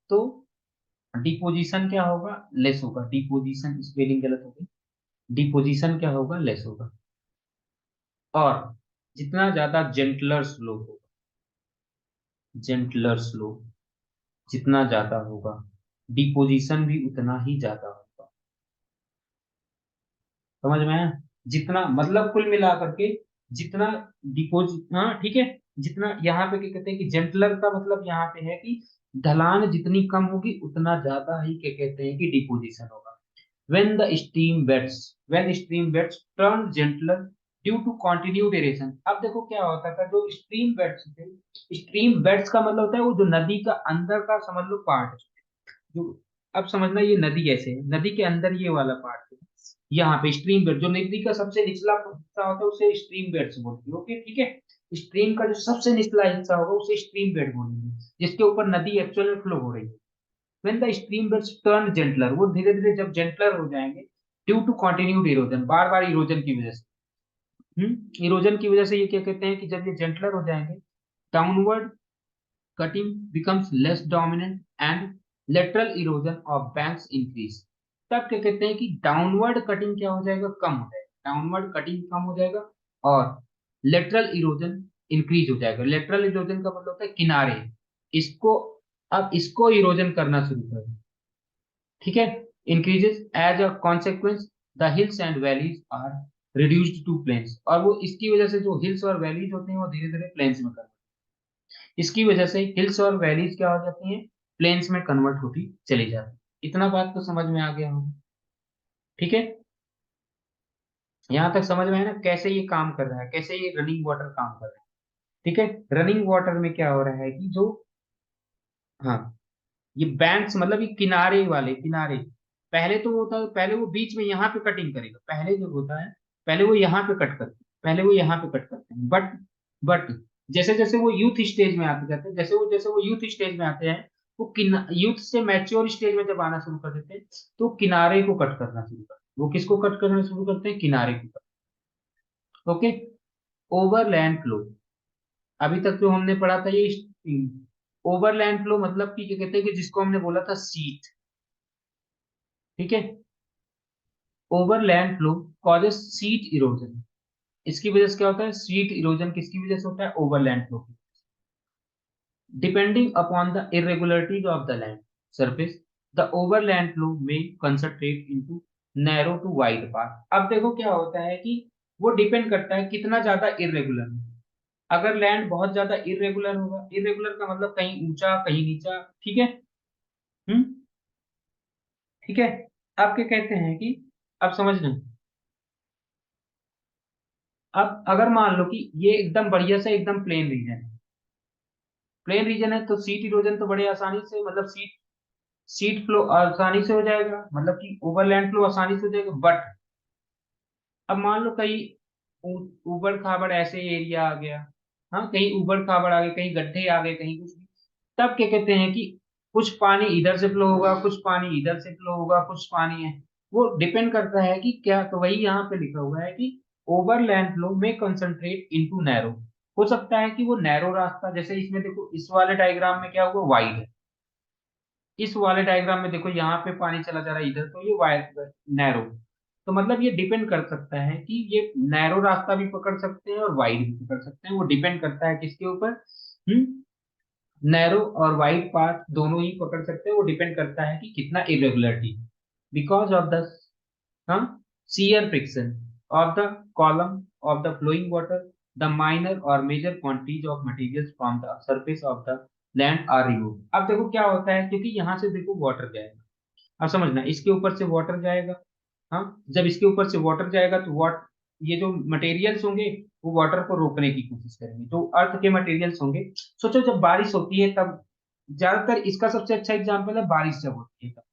तो डिपोजिशन क्या होगा, लेस होगा। डिपोजिशन स्पेलिंग गलत हो गई, डिपोजिशन क्या होगा, लेस होगा। और जितना ज्यादा जेंटलर स्लोप होगा, जेंटलर स्लोप जितना ज्यादा होगा, डिपोजिशन भी उतना ही ज्यादा होगा। समझ में आया? जितना मतलब कुल मिला करके, जितना डिपोजिट, हाँ ठीक है, जितना यहाँ पे क्या कहते हैं कि जेंटलर का मतलब यहाँ पे है कि ढलान जितनी कम होगी उतना ज्यादा ही क्या कहते हैं कि डिपोजिशन होगा। when the stream beds when stream beds turn gentler due to continued erosion। अब देखो क्या होता था, जो स्ट्रीम बेड्स थे, स्ट्रीम बेड्स का मतलब होता है वो जो नदी का अंदर का समझ लो पार्ट, जो, अब समझना, ये नदी ऐसे है, नदी के अंदर ये वाला पार्ट है, यहाँ पे स्ट्रीम बेड, जो नदी का सबसे निचला हिस्सा होता है उसे स्ट्रीम बेड्स बोलते हैं। ओके, ठीक है। स्ट्रीम का जो सबसे निचला हिस्सा होगा उसे स्ट्रीम बेड बोलेंगे, जिसके ऊपर नदी एक्चुअल में फ्लो हो रही है। When the stream beds turn gentler, वो धीरे धीरे जब जेंटलर हो जाएंगे, ड्यू टू कंटिन्यूड इरोजन, बार बार इरोजन की वजह से, इरोजन की वजह से ये क्या कहते हैं कि जब ये जेंटलर हो जाएंगे, downward cutting becomes less dominant and lateral erosion of banks increase। तब क्या कहते हैं कि डाउनवर्ड कटिंग क्या हो जाएगा, कम हो जाएगा, डाउनवर्ड कटिंग कम हो जाएगा, और लेटरल इरोजन इंक्रीज हो जाएगा। लेटरल इरोजन का मतलब होता है किनारे, इसको, अब इसको इरोजन करना शुरू कर, ठीक है, increases as a consequence the hills and valleys are reduced to plains, और वो इसकी वजह से जो हिल्स और वैलीज होते हैं वो धीरे धीरे प्लेन्स में कर, इसकी वजह से हिल्स और वैलीज क्या हो जाती हैं, प्लेन्स में कन्वर्ट होती चली जाती है। इतना बात तो समझ में आ गया होगा, ठीक है। यहाँ तक समझ में है ना, कैसे ये काम कर रहा है, कैसे ये रनिंग वाटर काम कर रहा है। ठीक है, रनिंग वाटर में क्या हो रहा है कि जो, हाँ, ये बैंक्स मतलब ये किनारे वाले किनारे, पहले तो होता है, पहले वो बीच में यहाँ पे कटिंग करेगा, पहले जो होता है, पहले वो यहाँ पे कट करते हैं, पहले वो यहाँ पे कट करते हैं, बट जैसे जैसे वो यूथ स्टेज में आते जाते हैं, जैसे वो यूथ स्टेज में आते हैं, वो यूथ से मैच्योर स्टेज में जब आना शुरू कर देते हैं, तो किनारे को कट करना शुरू करते हैं। वो किसको कट करना शुरू करते हैं? किनारे को। ओके। ओवरलैंड फ्लो, अभी तक जो हमने पढ़ा था ये ओवरलैंड फ्लो मतलब कि क्या कहते हैं कि जिसको हमने बोला था सीट, ठीक है। Overland flow causes seat erosion, इसकी वजह से क्या होता है? सीट इरोजन किसकी वजह से होता है? Overland flow. Depending upon the irregularities of the land surface, the overland flow में concentrate into narrow to wide path। अब देखो क्या होता है कि वो डिपेंड करता है कितना ज्यादा इरेगुलर है। अगर लैंड बहुत ज्यादा इरेगुलर होगा, इरेगुलर का मतलब कहीं ऊंचा कहीं नीचा, ठीक है। हम्म। ठीक है। अब क्या कहते हैं कि, अब समझ लें, अब अगर मान लो कि ये एकदम बढ़िया से एकदम प्लेन रीजन है, प्लेन रीजन है तो सीट इरोजन तो बड़े आसानी से, मतलब सीट सीट फ्लो आसानी से हो जाएगा, मतलब कि ओवरलैंड फ्लो आसानी से हो जाएगा। बट अब मान लो कहीं ऊबड़ खाबड़ ऐसे एरिया आ गया, हाँ कहीं ऊबड़ खाबड़ आ गए, कहीं गड्ढे आ गए, कहीं कुछ भी, तब क्या कहते हैं कि कुछ पानी इधर से फ्लो होगा, कुछ पानी इधर से फ्लो होगा, कुछ पानी है, वो डिपेंड करता है कि क्या। तो वही यहाँ पे लिखा हुआ है कि ओवरलैंड फ्लो में कंसंट्रेट इनटू नैरो। हो सकता है कि वो नैरो रास्ता, जैसे इसमें देखो इस वाले डायग्राम में क्या हुआ, वाइड है, इस वाले डायग्राम में देखो यहाँ पे पानी चला जा रहा है इधर, तो ये वाइड नैरो। तो मतलब ये डिपेंड कर सकता है कि ये नैरो रास्ता भी पकड़ सकते हैं और वाइड भी पकड़ सकते हैं, वो डिपेंड करता है किसके ऊपर। नैरो और वाइड पाथ दोनों ही पकड़ सकते हैं, वो डिपेंड करता है कि कितना irregularity, because of the shear friction of the column of the flowing water, the minor or major quantities of materials from the surface of the land are removed। अब देखो क्या होता है, क्योंकि यहाँ से देखो वाटर जाएगा, अब समझना इसके ऊपर से वाटर जाएगा, हाँ जब इसके ऊपर से वाटर जाएगा तो वाट ये जो मटेरियल्स होंगे वो वाटर को रोकने की कोशिश करेंगे, जो अर्थ के मटेरियल्स होंगे। सोचो जब बारिश होती है तब, ज्यादातर इसका सबसे अच्छा एग्जांपल है बारिश जब होती है तब,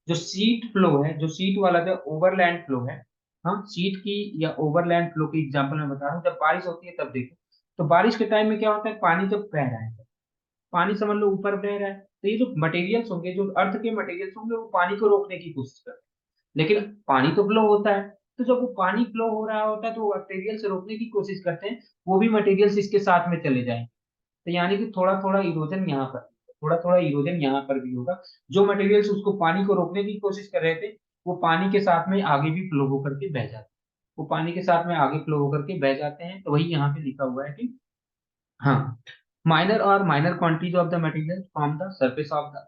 जो सीट फ्लो है, जो सीट वाला जो ओवरलैंड फ्लो है, हाँ सीट की या ओवरलैंड फ्लो की एग्जांपल मैं बता रहा हूँ, जब बारिश होती है तब देखो, तो बारिश के टाइम में क्या होता है, पानी जब बह रहा है, पानी समझ लो ऊपर बह रहा है, तो ये जो मटेरियल्स होंगे, जो अर्थ के मटेरियल्स होंगे, वो पानी को रोकने की कोशिश करते हैं। लेकिन पानी तो फ्लो होता है, तो जब वो पानी फ्लो हो रहा होता है तो वो मटेरियल से रोकने की कोशिश करते हैं, वो भी मटेरियल्स इसके साथ में चले जाएंगे। तो यानी कि थोड़ा थोड़ा इरोजन यहाँ पर, थोड़ा थोड़ा इरोजन यहाँ पर भी होगा। जो मटेरियल्स उसको पानी को रोकने की कोशिश कर रहे थे, वो पानी के साथ में आगे भी फ्लो होकर के बह जाते हैं, वो पानी के साथ में आगे फ्लो होकर के बह जाते हैं। तो वही यहाँ पे लिखा हुआ है कि, हाँ माइनर और minor quantities of the material from the surface of the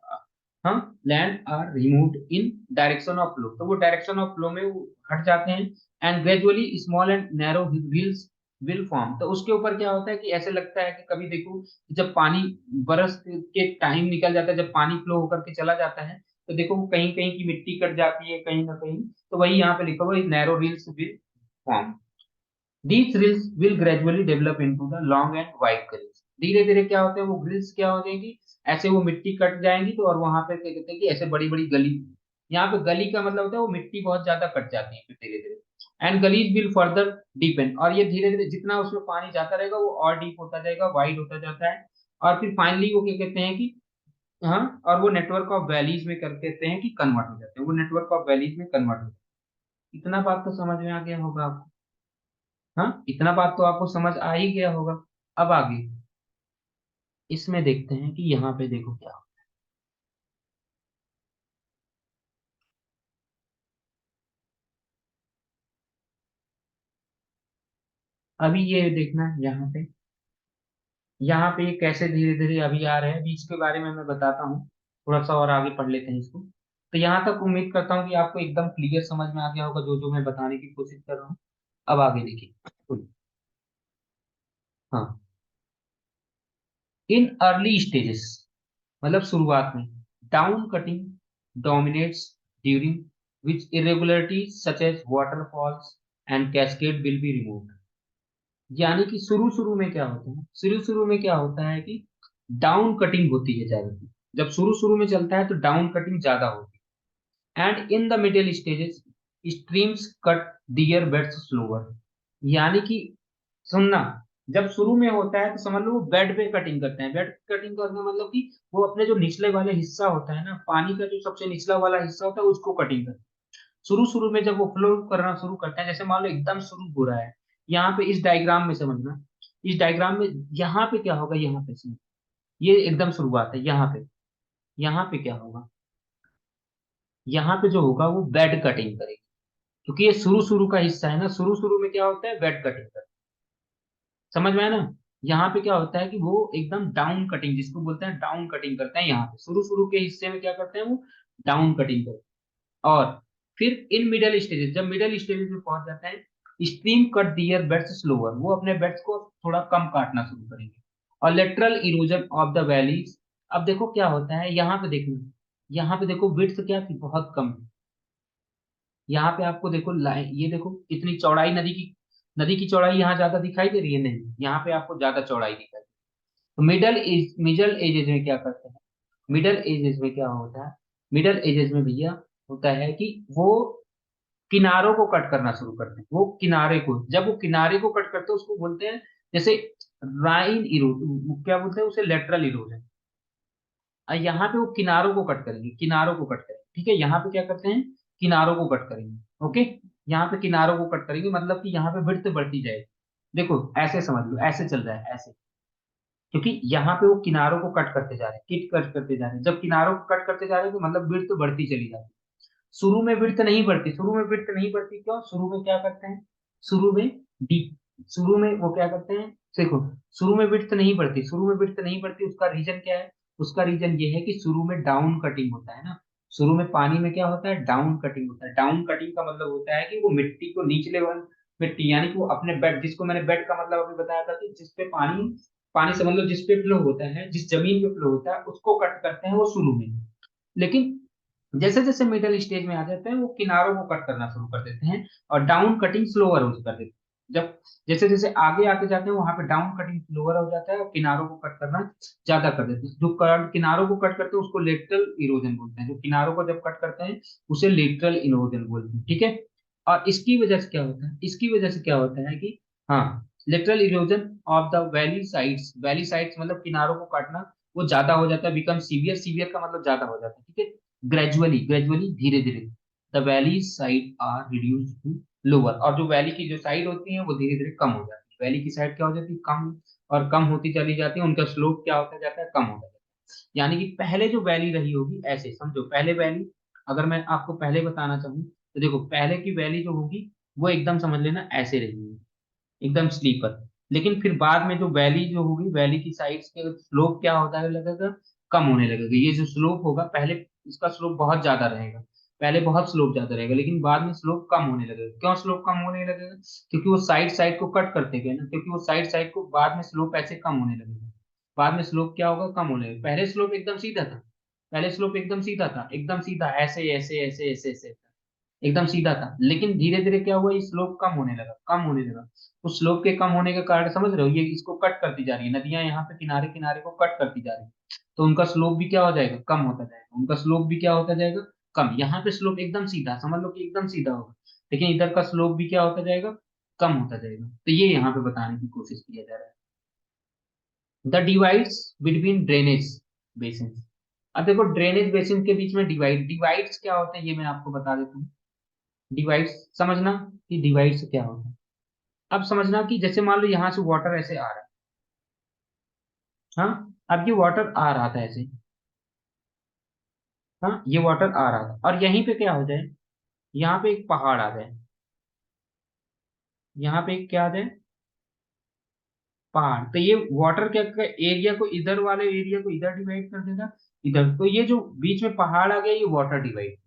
हाँ land are removed in direction of flow, तो वो डायरेक्शन ऑफ फ्लो में वो हट जाते हैं। And gradually small and narrow wheels will form, तो उसके ऊपर क्या होता है कि ऐसे लगता है कि कभी देखो जब पानी बरस के टाइम निकल जाता है, जब पानी फ्लो होकर के चला जाता है, तो देखो कहीं कहीं की मिट्टी कट जाती है कहीं ना कहीं, तो वही यहाँ पे लिखा हुआ है narrow reels will form. These rills will gradually develop into the long and wide grills। धीरे धीरे क्या होते हैं वो ग्रिल्स क्या हो जाएंगी, ऐसे वो मिट्टी कट जाएंगी, तो और वहां पे क्या कहते हैं कि ऐसे बड़ी बड़ी गली, यहाँ पे गली का मतलब होता है वो मिट्टी बहुत ज्यादा कट जाती है फिर धीरे धीरे। एंड गलीज विल फर्दर डीपन, और ये धीरे धीरे जितना उसमें पानी जाता रहेगा वो और डीप होता जाएगा, वाइड होता जाता है। और फिर फाइनली वो क्या कहते हैं कि, हाँ और वो नेटवर्क ऑफ वैलीज में कर कहते हैं कि कन्वर्ट हो जाते हैं, वो नेटवर्क ऑफ वैलीज में कन्वर्ट हो जाते हैं। इतना बात तो समझ में आ गया होगा आपको, हाँ इतना बात तो आपको समझ आ ही गया होगा। अब आगे इसमें देखते हैं कि यहाँ पे देखो क्या, अभी ये देखना है यहाँ पे ये कैसे धीरे धीरे अभी आ रहे हैं, बीच के बारे में मैं बताता हूँ, थोड़ा सा और आगे पढ़ लेते हैं इसको। तो यहाँ तक उम्मीद करता हूँ कि आपको एकदम क्लियर समझ में आ गया होगा जो जो मैं बताने की कोशिश कर रहा हूँ। अब आगे देखिए, हाँ इन अर्ली स्टेजेस, मतलब शुरुआत में, down cutting dominates during which irregularities such as waterfalls and cascade will be removed। यानी कि शुरू शुरू में क्या होता है, शुरू शुरू में क्या होता है कि डाउन कटिंग होती है ज्यादा, जब शुरू शुरू में चलता है तो डाउन कटिंग ज्यादा होती है। And in the middle stages streams cut their beds slower, यानी कि सुनना, जब शुरू में होता है तो समझ लो वो बेड पे कटिंग करते हैं, बेड कटिंग करना मतलब कि वो अपने जो निचले वाले हिस्सा होता है ना, पानी का जो सबसे निचला वाला हिस्सा होता है उसको कटिंग करते हैं। शुरू शुरू में जब वो फ्लो करना शुरू करते हैं, जैसे मान लो एकदम शुरू हो रहा है, यहाँ पे इस डायग्राम में समझना, इस डायग्राम में यहाँ पे क्या होगा, यहाँ पे से ये एकदम शुरुआत है, यहाँ पे क्या होगा, यहाँ पे जो होगा वो बेड कटिंग करेगी, क्योंकि ये शुरू शुरू का हिस्सा है ना, शुरू शुरू में क्या होता है, बेड कटिंग कर, समझ में आया ना। यहाँ पे क्या होता है कि वो एकदम डाउन कटिंग, जिसको बोलते हैं डाउन कटिंग करते हैं, यहाँ पे शुरू शुरू के हिस्से में क्या करते हैं वो डाउन कटिंग करते हैं। और फिर इन मिडल स्टेजेस, जब मिडल स्टेजेस में पहुंच जाता है, stream cut their beds slower, वो अपने बेड्स को थोड़ा कम काटना शुरू करेंगे। और lateral erosion of the valleys, अब देखो क्या होता है, यहाँ पे देखना, यहाँ पे देखो विड्थ क्या थी, बहुत कम है। यहाँ पे आपको देखो ये देखो कितनी चौड़ाई नदी की चौड़ाई यहाँ ज्यादा दिखाई दे रही है, नहीं, यहाँ पे आपको ज्यादा चौड़ाई दिखाई। तो मिडल एजेस में क्या करते हैं, मिडल एजेस में क्या होता है, मिडल एजेस में भैया होता है कि वो किनारों को कट करना शुरू करते हैं, वो किनारे को, जब वो किनारे को कट करते हैं उसको बोलते हैं, जैसे राइन इरोजन, क्या बोलते हैं उसे, लेटरल इरोजन। यहाँ पे वो किनारों को कट करेंगे, किनारों को कट करेंगे, ठीक है, यहाँ पे क्या करते हैं, किनारों को कट करेंगे, ओके। यहाँ पे किनारों को कट करेंगे, मतलब कि यहाँ पे विड्थ बढ़ती जाएगी। देखो ऐसे समझ लो, ऐसे चल रहा है ऐसे, क्योंकि यहाँ पे वो किनारों को कट करते जा रहे हैं, किट कट करते जा रहे हैं, जब किनारों को कट करते जा रहे हैं तो मतलब विड्थ तो बढ़ती चली जाती है। शुरू में विड्थ नहीं बढ़ती, शुरू में विड्थ नहीं बढ़ती, क्यों, शुरू में क्या करते हैं, शुरू में डी शुरू में वो क्या करते हैं, देखो, शुरू में विड्थ नहीं बढ़ती, शुरू में विड्थ नहीं बढ़ती, उसका रीजन क्या है, उसका रीजन ये है कि शुरू में डाउन कटिंग होता है ना, शुरू में पानी में क्या होता है, डाउन कटिंग होता है। डाउन कटिंग का मतलब होता है कि वो मिट्टी को निचले लेवल, मिट्टी यानी कि वो अपने बेड, जिसको मैंने बेड का मतलब अभी बताया था कि जिस पे पानी, पानी समझ लो जिस पे फ्लो होता है, जिस जमीन पे फ्लो होता है उसको कट करते हैं वो शुरू में। लेकिन जैसे जैसे मिडिल स्टेज में आ जाते हैं वो किनारों को कट करना शुरू कर देते हैं, और डाउन कटिंग स्लोअर हो कर देते हैं। जब जैसे जैसे आगे आके जाते हैं वहां पे डाउन कटिंग स्लोअर हो जाता है और किनारों को कट करना ज्यादा कर देते हैं। जो किनारों को कट करते हैं उसको लेटरल इरोजन बोलते हैं, जो किनारों को जब कट करते हैं उसे लेटरल इरोजन बोलते हैं, ठीक है। और इसकी वजह से क्या होता है, इसकी वजह से क्या होता है कि, हाँ, lateral erosion of the valley sides, valley sides मतलब किनारों को काटना वो ज्यादा हो जाता है, बिकम सीवियर, सीवियर का मतलब ज्यादा हो जाता है, ठीक है। ग्रेजुअली, ग्रेजुअली धीरे धीरे, the valley side are reduce to lower, और जो वैली की जो साइड होती है वो धीरे धीरे कम हो जाती है, वैली की साइड क्या हो जाती है, कम, और कम होती चली जाती है, उनका स्लोप क्या होता जाता है, कम होता जाता है। यानी कि पहले जो वैली रही होगी, ऐसे समझो, पहले वैली, अगर मैं आपको पहले बताना चाहूँ तो देखो पहले की वैली जो होगी वो एकदम समझ लेना ऐसे रही होगी, एकदम स्लीपर। लेकिन फिर बाद में जो वैली जो होगी, वैली की साइड्स के स्लोप क्या होता है लगेगा, कम होने लगेगा। ये जो स्लोप होगा पहले, इसका स्लोप बहुत ज्यादा रहेगा, पहले बहुत स्लोप ज्यादा रहेगा, लेकिन बाद में स्लोप कम होने लगेगा। क्यों स्लोप कम होने लगेगा, क्योंकि वो साइड साइड को कट करते गए ना, क्योंकि वो साइड साइड को बाद में स्लोप ऐसे कम होने लगेगा, बाद में स्लोप क्या होगा, कम होने लगेगा। पहले स्लोप एकदम सीधा था, पहले स्लोप एकदम सीधा था, एकदम सीधा, ऐसे ऐसे ऐसे ऐसे ऐसे एकदम सीधा था, लेकिन धीरे धीरे क्या हुआ, ये स्लोप कम होने लगा, कम होने लगा। उस स्लोप के कम होने के कारण समझ रहे हो, ये इसको कट करती जा रही है, नदियां यहाँ पे किनारे किनारे को कट करती जा रही है, तो उनका स्लोप भी क्या हो जाएगा, कम होता जाएगा, उनका स्लोप भी क्या होता जाएगा, कम। यहाँ पे स्लोप एकदम सीधा, समझ लो कि एकदम सीधा होगा, लेकिन इधर का स्लोप भी क्या होता जाएगा, कम होता जाएगा। तो ये यहाँ पे बताने की कोशिश किया जा रहा है। The divides between drainage basin, अब देखो ड्रेनेज बेसिन के बीच में डिवाइड्स क्या होते हैं ये मैं आपको बता देता हूँ। डिवाइड्स समझना कि डिवाइड से क्या होता है। अब समझना कि जैसे मान लो यहाँ से वाटर ऐसे आ रहा है, हाँ, अब ये वाटर आ रहा था ऐसे, हाँ, ये वाटर आ रहा था, और यहीं पे क्या हो जाए, यहाँ पे एक पहाड़ आ जाए, यहाँ पे एक क्या आ जाए, पहाड़, तो ये वाटर क्या एरिया को, इधर वाले एरिया को इधर डिवाइड कर देगा, इधर, तो ये जो बीच में पहाड़ आ गया ये वाटर डिवाइड।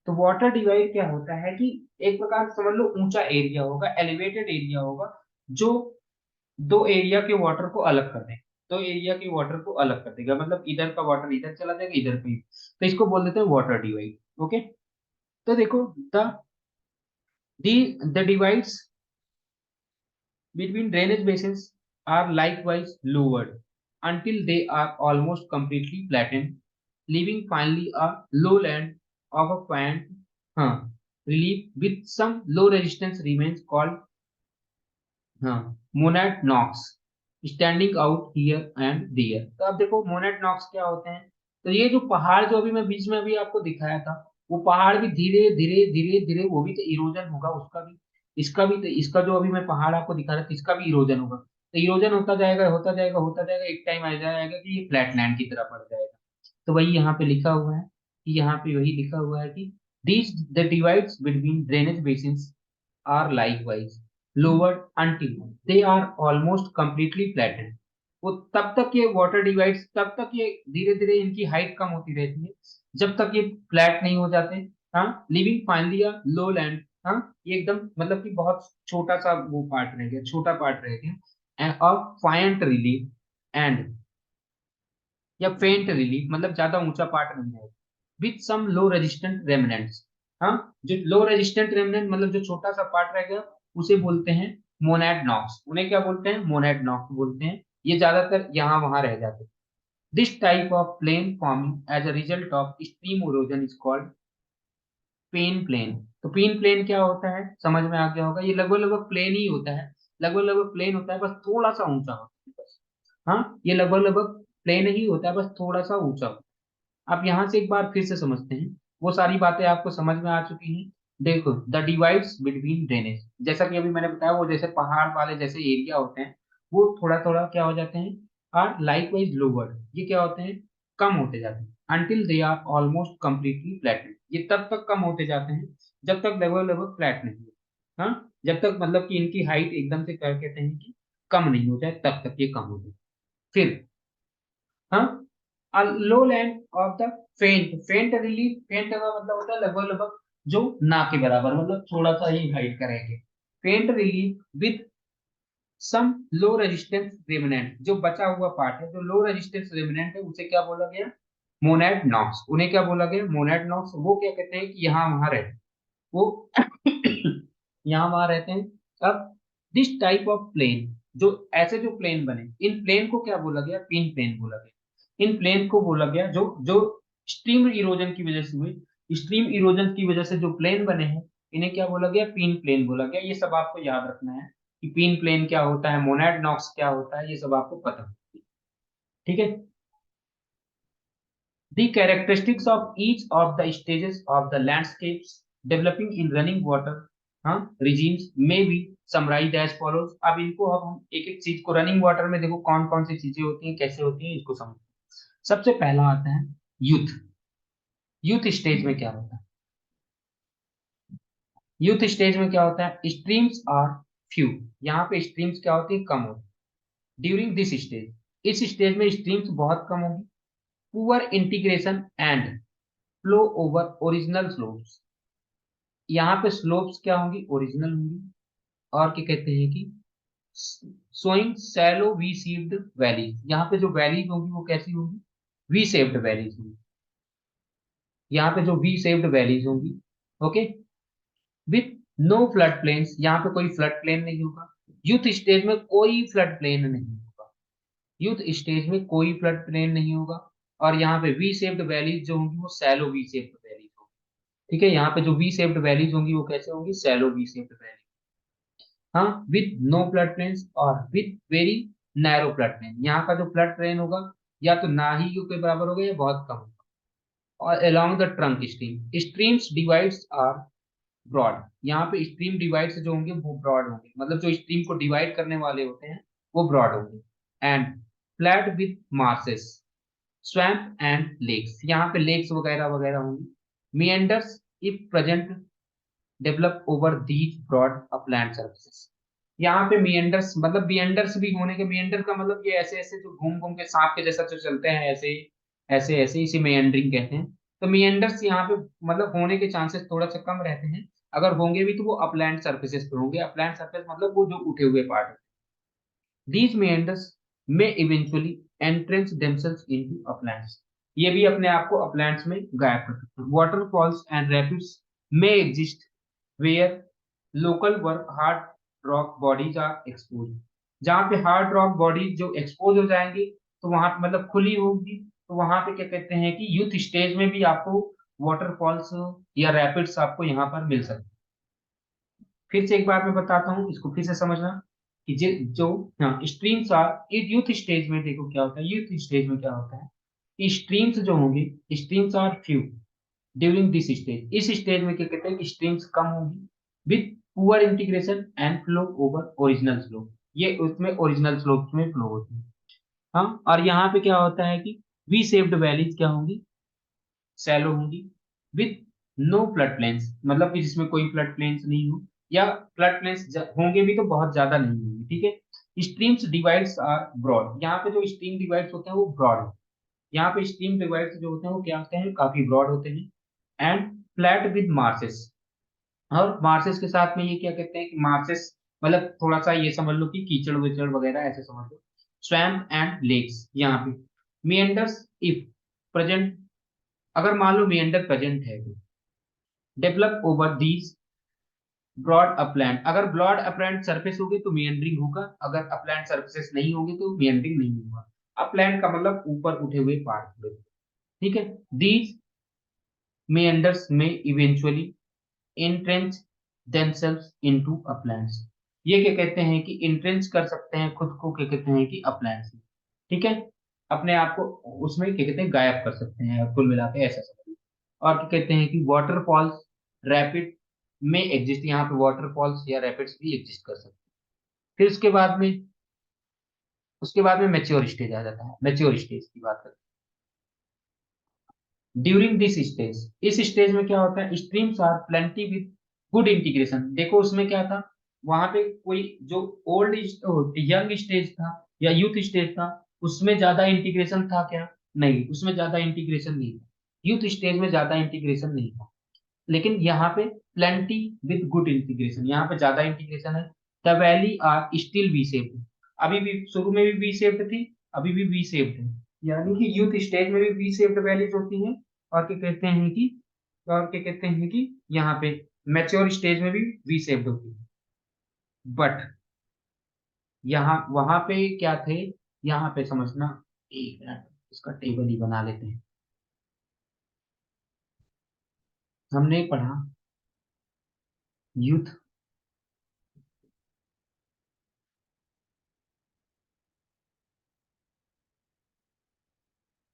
तो वाटर डिवाइड क्या होता है कि एक प्रकार से समझ लो ऊंचा एरिया होगा, एलिवेटेड एरिया होगा, जो दो एरिया के वाटर को अलग कर देगा, दो एरिया के वाटर को अलग कर देगा, मतलब इधर का वाटर इधर चला जाएगा, इधर पे, तो इसको बोल देते हैं वाटर डिवाइड, ओके। तो देखो the the divides between drainage basins are likewise lowered until they are almost completely flattened, leaving finally a lowland of a faint relief with some low resistance remains called monad knocks standing out here and there। तो अब देखो Monet Knox क्या होते हैं, तो ये जो पहाड़ जो अभी मैं बीच में अभी आपको दिखाया था, वो पहाड़ भी धीरे धीरे धीरे धीरे वो भी तो इरोजन होगा उसका भी, इसका भी तो, इसका जो अभी मैं पहाड़ आपको दिखा रहा था इसका भी इरोजन होगा, तो इरोजन होता जाएगा होता जाएगा होता जाएगा, एक टाइम आ जाएगा कि ये फ्लैट लैंड की तरह पड़ जाएगा। तो वही यहाँ पे लिखा हुआ है, कि यहाँ पे वही लिखा हुआ है कि these the divides between drainage basins are likewise lowered until they are almost completely flattened। वो तब तक ये वाटर डिवाइड्स, तब तक ये धीरे धीरे इनकी हाइट कम होती रहती है जब तक ये फ्लैट नहीं हो जाते। हाँ, लिविंग फाइनली अ लो लैंड। हाँ, ये एकदम मतलब कि बहुत छोटा सा वो पार्ट रह गया, छोटा पार्ट रह गया, ऑफ फाइंट रिलीफ एंड, या फेंट रिलीफ मतलब ज्यादा ऊंचा पार्ट नहीं है, with some low resistant remnants. हाँ, जो लो रेजिस्टेंट रेमिनेंट मतलब जो छोटा सा पार्ट रह गया उसे बोलते हैं मोनैड नॉक्स। उन्हें क्या बोलते हैं? मोनैड नॉक्स बोलते हैं। ये ज्यादातर यहाँ वहां रह जाते हैं। This type of plain forming as a result of stream erosion is called peneplain. तो पेन प्लेन क्या होता है समझ में आ गया होगा, ये लगभग लगभग प्लेन ही होता है, लगभग लगभग प्लेन होता है, बस थोड़ा सा ऊंचा होता है बस। हाँ, ये लगभग लगभग प्लेन ही होता है, बस थोड़ा सा ऊंचा होता है। आप यहाँ से एक बार फिर से समझते हैं, वो सारी बातें आपको समझ में आ चुकी हैं। देखो, द डिवाइड्स बिटवीन ड्रेनेज, जैसा कि अभी मैंने बताया, वो जैसे पहाड़ वाले जैसे एरिया होते हैं वो थोड़ा थोड़ा क्या हो जाते हैं, आर लाइकवाइज लोअर्ड, ये क्या होते हैं, कम होते जाते हैं, until they are almost completely flatted, ये तब तक कम होते जाते हैं जब तक लगभग लगभग फ्लैट नहीं हो। हाँ, जब तक मतलब कि इनकी हाइट एकदम से क्या कहते हैं कि कम नहीं हो जाए तब तक ये कम हो जाए। फिर हाँ, लो लैंड ऑफ द फेंट, फेंट रिलीफ, फेंट का मतलब होता है लगभग लगभग जो ना के बराबर, मतलब थोड़ा सा ही हाइट का रहेगा। Faint relief with some low resistance remnant, जो बचा हुआ पार्ट है जो लो रेजिस्टेंस रेमिनेंट है उसे क्या बोला गया? मोनैड नॉक्स। उन्हें क्या बोला गया? मोनैड नॉक्स। वो क्या कहते हैं कि यहाँ वहां रहते हैं वो यहाँ वहां रहते हैं। अब दिस टाइप ऑफ प्लेन, जो ऐसे जो प्लेन बने, इन प्लेन को क्या बोला गया? पिन प्लेन बोला गया। इन प्लेन को बोला गया जो जो स्ट्रीम इरोजन की वजह से हुई, स्ट्रीम इरोजन की वजह से जो प्लेन बने हैं इन्हें क्या बोला गया? पिन प्लेन बोला गया। ये सब आपको याद रखना है कि पिन प्लेन क्या होता है, मोनैड नॉक्स क्या होता है, ये सब आपको पता है। ठीक है। The characteristics of each of the stages of the landscapes developing in running water regimes may be summarized as follows। अब इनको अब हम एक एक चीज को, रनिंग वाटर में देखो कौन कौन सी चीजें होती हैं, कैसे होती हैं, इसको समझो। सबसे पहला आता है यूथ। यूथ स्टेज में क्या होता है? यूथ स्टेज में क्या होता है? Streams are few. यहाँ पे स्ट्रीम्स क्या होती है? कम होती। ड्यूरिंग दिस स्टेज, इस स्टेज में स्ट्रीम्स बहुत कम होगी। Poor integration and flow over original slopes, यहाँ पे स्लोप्स क्या होंगी? ओरिजिनल होंगी। और क्या कहते हैं कि showing shallow V shaped valleys, यहाँ पे जो वैलीज होंगी वो कैसी होंगी? वी शेप्ड वैलीज होंगी। यहाँ पे जो वी शेप्ड वैलीज होंगी, okay, with no flood plains, यहाँ पे कोई फ्लड प्लेन नहीं होगा। यूथ स्टेज में कोई फ्लड प्लेन नहीं होगा। यूथ स्टेज में कोई फ्लड प्लेन नहीं होगा। और यहाँ पे वी शेप्ड वैलीज जो होंगी वो सैलो वी शेप्ड वैलीज होंगी। ठीक है, यहाँ पे जो वी शेप्ड वैलीज होंगी वो कैसे होंगी? Shallow V shaped valleys. हाँ, विथ नो फ्लड प्लेन्स और with very narrow flood plain, यहाँ का जो फ्लड प्लेन होगा या तो ना ही के बराबर होगा या बहुत कम होगा। और along the trunk stream, streams divides are broad, यहाँ पे स्ट्रीम डिवाइड्स जो होंगे वो ब्रॉड होंगे, मतलब जो स्ट्रीम को डिवाइड करने वाले होते हैं वो ब्रॉड होंगे। And flat with marshes, swamp and lakes, यहाँ पे लेक्स वगैरह वगैरह होंगी। Meanders if present develop over these broad upland surfaces, यहाँ पे मिएंडर्स मतलब मिएंडर्स भी होने के, मिएंडर का मतलब ये ऐसे ऐसे जो घूम घूम के सांप के जैसा जो चलते हैं ऐसे ऐसे ऐसे, इसे मिएंडरिंग कहते हैं। तो मिएंडर्स यहाँ पे मतलब होने के चांसेस थोड़ा सा कम रहते हैं, अगर होंगे भी तो वो अपलैंड सर्फेसेस पे होंगे। अपलैंड सर्फेस मतलब वो जो उठे हुए part. These meanders may eventually entrench themselves into uplands, ये भी अपने आप को अपलैंड्स में गायब कर सकते हैं। Waterfalls and rapids may exist where local work hard rock bodies are exposed, जहाँ पे हार्ड रॉक बॉडीज जो एक्सपोज हो जाएंगी तो वहां पे मतलब खुली होगी, तो वहां पे क्या कहते हैं कि यूथ स्टेज में भी आपको वाटरफॉल्स या रैपिड्स आपको यहाँ पर मिल सकते हैं। फिर से एक बार मैं बताता हूँ, इसको फिर से समझना कि जो हाँ स्ट्रीम्स आर यूथ स्टेज में, देखो क्या होता है यूथ स्टेज में क्या होता है कि स्ट्रीम्स जो होंगे, streams are few, during this stage, इस स्टेज में क्या कहते हैं कि स्ट्रीम्स कम होगी with poor integration and flow over original slope, ये उसमें ओरिजिनल स्लोप में फ्लो होती है। हाँ, और यहाँ पे क्या होता है कि वी शेप्ड वैलीज क्या होंगी, सैलो होंगी विथ नो फ्लड प्लेन्स, मतलब कि जिसमें कोई फ्लड प्लेन्स नहीं हो, या फ्लड प्लेन्स होंगे भी तो बहुत ज्यादा नहीं होंगे, ठीक है। स्ट्रीम्स डिवाइड्स आर ब्रॉड, यहाँ पे जो स्ट्रीम डिवाइड्स होते हैं वो ब्रॉड है, यहाँ पे स्ट्रीम डिवाइड्स जो होते हैं वो क्या होते हैं, काफी ब्रॉड होते हैं। एंड फ्लैट विद मार्सेस, और मार्सेस के साथ में ये क्या कहते हैं कि मार्सेस मतलब थोड़ा सा ये समझ लो कि कीचड़ विचड़ वगैरह ऐसे समझ लो। स्वैम्प एंड लेक्स यहाँ पे, मियंडर्स इफ प्रेजेंट, अगर मान लो मियंडर प्रेजेंट है तो develop over these broad upland, अगर ब्रॉड अपलैंड सरफेस होगी तो मियंडरिंग होगा, अगर अपलैंड सरफेसेस नहीं होगी तो मियंडरिंग नहीं होगा। अपलैंड का मतलब ऊपर उठे हुए पार्ट, ठीक है। These meanders may eventually entrench themselves into uplands, ये क्या कहते हैं कि इंट्रेंच कर सकते हैं खुद को, क्या कहते हैं कि अपलैंड्स में, ठीक है, अपने आप को उसमें क्या कहते हैं गायब कर सकते हैं, कुल मिला के ऐसा समझिए। और क्या कहते हैं कि वाटरफॉल्स रैपिड में एग्जिस्ट, यहाँ पे वाटरफॉल्स या रैपिड्स भी एग्जिस्ट कर सकते हैं। फिर उसके बाद में मेच्योर स्टेज आ जाता है, मेच्योर स्टेज की बात करते हैं। ड्यूरिंग दिस स्टेज, इस स्टेज में क्या होता है, streams are plenty with good integration, देखो उसमें क्या था, वहां पे कोई जो ओल्ड यंग स्टेज था या यूथ स्टेज था, उसमें ज्यादा इंटीग्रेशन था क्या, नहीं, उसमें ज्यादा इंटीग्रेशन नहीं था, यूथ स्टेज में ज्यादा इंटीग्रेशन नहीं था। लेकिन यहाँ पे प्लेंटी विद गुड इंटीग्रेशन, यहाँ पे ज्यादा इंटीग्रेशन है। The valley are still V shaped, अभी भी शुरू में भी वी शेप्ड थी, अभी भी वी शेप्ड है, यानी कि यूथ स्टेज में भी वी शेप्ड वैलीज होती हैं। और क्या कहते हैं कि और क्या कहते हैं कि यहाँ पे मैच्योर स्टेज में भी वी शेप्ड होती है। बट यहाँ वहां पे क्या थे, यहाँ पे समझना, एक मिनट इसका टेबल ही बना लेते हैं। हमने पढ़ा यूथ,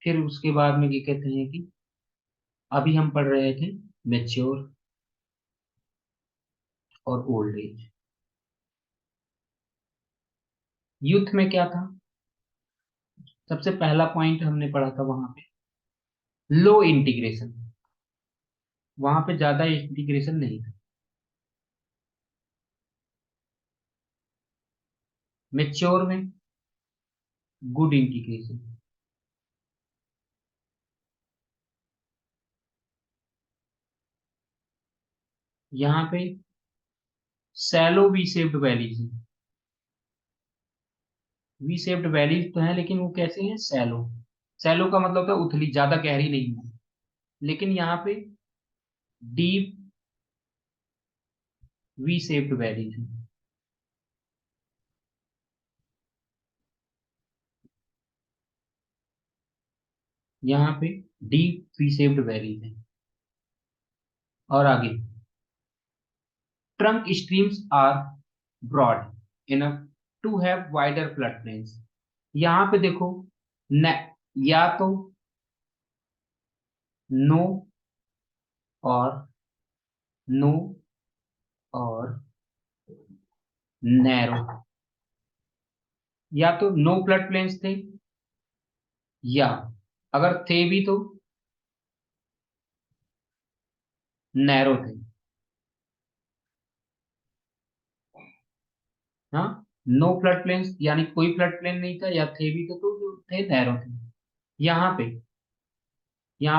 फिर उसके बाद में क्या कहते हैं कि अभी हम पढ़ रहे थे मेच्योर और ओल्ड एज। यूथ में क्या था, सबसे पहला पॉइंट हमने पढ़ा था वहां पे लो इंटीग्रेशन, वहां पे ज्यादा इंटीग्रेशन नहीं था। मेच्योर में गुड इंटीग्रेशन, यहाँ पे सैलो वी शेप्ड वैलीज है, वी शेप्ड वैलीज तो है लेकिन वो कैसे हैं, सैलो, सैलो का मतलब होता है उथली, ज्यादा गहरी नहीं है। लेकिन यहाँ पे डीप वी शेप्ड वैलीज है, यहाँ पे डीप वी शेप्ड वैलीज है। और आगे trunk streams are broad enough to have wider flood plains, यहाँ पे देखो न, या तो नो और नो और नैरो, या तो नो फ्लड प्लेन्स थे, या अगर थे भी तो नैरो थे। हाँ, नो फ्लड प्लेन्स यानी कोई फ्लड प्लेन नहीं था, या थे भी तो जो थे नैरो थे। यहाँ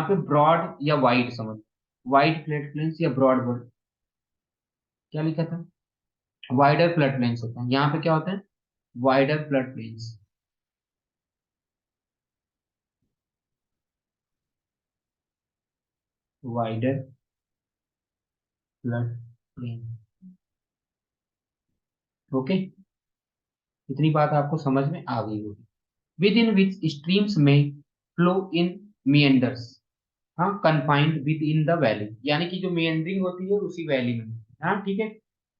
पे ब्रॉड या वाइड समझ, वाइड फ्लड प्लेन्स या ब्रॉड वर्ड, क्या लिखा था, वाइडर फ्लड प्लेन्स होता है, यहाँ पे क्या होता है, wider flood planes, wider flood plain. Okay, इतनी बात आपको समझ में आ गई होगी। विद इन विच स्ट्रीम्स में फ्लो इन मियंडर्स, हाँ, confined within the valley, यानी कि जो मियंडरिंग होती है उसी वैली में, हाँ ठीक है।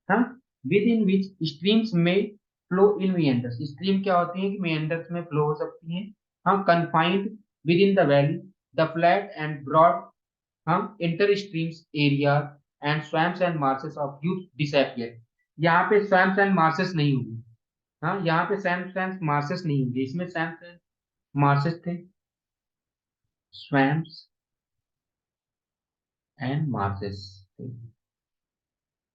हाँ, विद इन विच स्ट्रीम्स में फ्लो इन मियंडर्स, स्ट्रीम क्या होती है कि मियंडर्स में फ्लो हो सकती है। हाँ, confined within the valley, the flat and broad हम inter streams area and swamps and marshes of youth disappear. यहाँ पे स्वैम्स एंड मार्सेस नहीं होंगे। हाँ, यहाँ पे स्वैम्स एंड मार्सेस नहीं होंगे, इसमें स्वैम्स एंड मार्सेस थे, स्वैम्स एंड मार्सेस थे,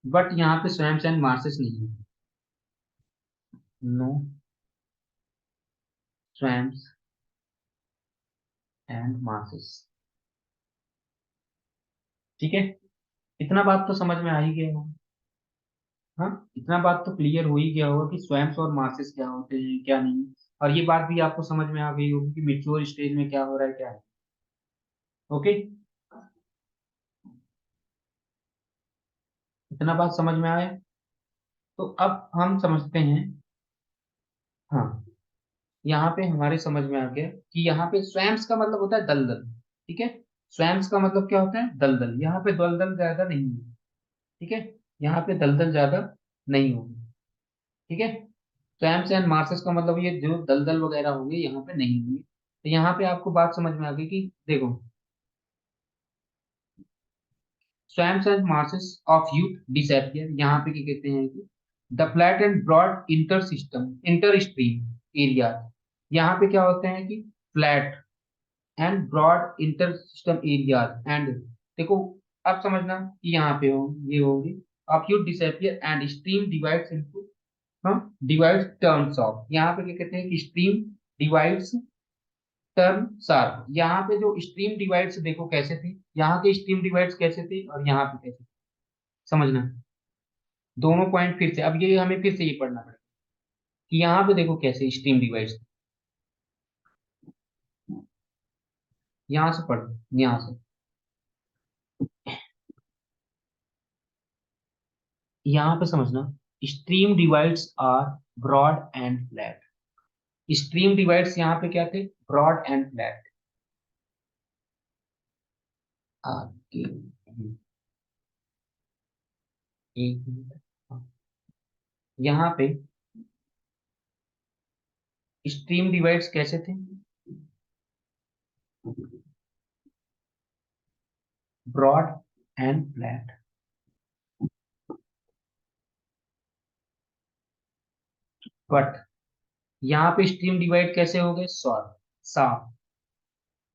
बट यहाँ पे स्वैम्स एंड मार्सेस नहीं है। No swamps and marshes. ठीक है, इतना बात तो समझ में आ ही गया होगा। हाँ, इतना बात तो क्लियर हो ही गया होगा कि स्वैम्स और मार्सेस क्या होते हैं क्या नहीं। और ये बात भी आपको समझ में आ गई होगी कि मेच्योर स्टेज में क्या हो रहा है क्या है। ओके, इतना बात समझ में आया। तो अब हम समझते हैं। हाँ, यहाँ पे हमारे समझ में आ गया कि यहाँ पे स्वैम्स का मतलब होता है दलदल। ठीक है, स्वैम्स का मतलब क्या होता है, दलदल। यहाँ पे दलदल ज्यादा नहीं है। ठीक है, यहाँ पे दलदल ज्यादा नहीं होगी। ठीक है, स्वैम्स एंड मार्सेस का मतलब ये जो दलदल वगैरह होंगे यहाँ पे नहीं होंगे। तो यहाँ पे आपको बात समझ में आ गई कि देखो, swamps and marshes of youth disappear, यहाँ पे क्या कहते हैं कि the flat and broad inter system interstream area. यहाँ पे क्या होते हैं कि flat and broad inter system areas and, देखो अब समझना कि यहाँ पे हो ये होंगे of youth disappear and stream divides into, हम डिवाइड्स टर्म्स ऑफ, यहाँ पे क्या कहते हैं कि स्ट्रीम डिवाइड्स टर्म शार्प। यहाँ पे जो स्ट्रीम डिवाइड्स देखो कैसे थे, यहाँ के स्ट्रीम डिवाइड्स कैसे थे और यहाँ पे कैसे थे, समझना दोनों पॉइंट फिर से। अब ये हमें फिर से ये पढ़ना पड़ेगा कि यहाँ पे देखो कैसे स्ट्रीम डिवाइड्स थे। यहाँ से पढ़ो, यहाँ से, यहाँ पे समझना, stream divides are broad and flat. Stream divides यहाँ पे क्या थे, ब्रॉड एंड फ्लैट। आगे एक मिनट। हाँ, यहाँ पे स्ट्रीम डिवाइड्स कैसे थे, ब्रॉड एंड फ्लैट। बट यहाँ पे स्ट्रीम डिवाइड कैसे हो गए, सॉर्ट साफ।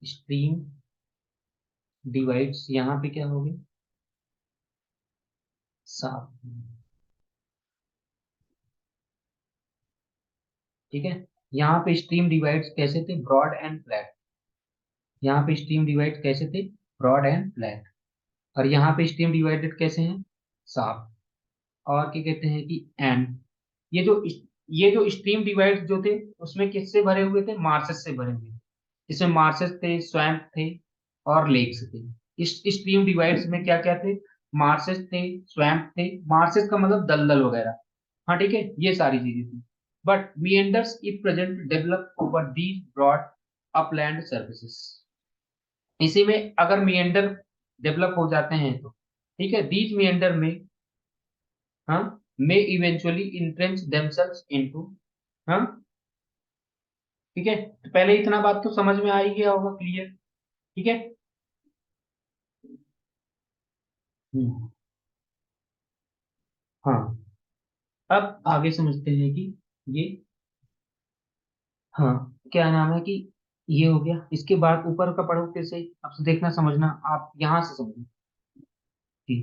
स्ट्रीम डिवाइड्स यहाँ पे क्या हो गए, साफ। ठीक है, यहाँ पे स्ट्रीम डिवाइड्स कैसे थे, ब्रॉड एंड फ्लैट। यहाँ पे स्ट्रीम डिवाइड कैसे थे, ब्रॉड एंड फ्लैट। और यहाँ पे स्ट्रीम डिवाइडेड कैसे हैं, साफ। और क्या कहते हैं कि एंड, ये जो ये जो स्ट्रीम डिवाइड जो थे उसमें किससे भरे हुए थे, मार्सेस से भरे हुए थे। इसमें मार्सेस थे, स्वैम्प थे और लेक्स थे। इस स्ट्रीम डिवाइड्स में क्या क्या थे, मार्सेस थे, स्वैम्प थे। मार्सेस का मतलब दलदल वगैरह। हाँ ठीक है, ये सारी चीजें थी। But meanders if present develop over these broad upland surfaces। इसी में अगर meander डेवलप हो जाते हैं तो ठीक है, these meander में, हाँ, may eventually entrench themselves into, हाँ ठीक है। तो पहले इतना बात तो समझ में आ ही गया होगा, क्लियर। ठीक है। हम्म, हाँ, अब आगे समझते हैं कि ये, हाँ, क्या नाम है कि ये हो गया। इसके बाद ऊपर का पढ़ो फिर से, अब से देखना समझना, आप यहाँ से समझना कि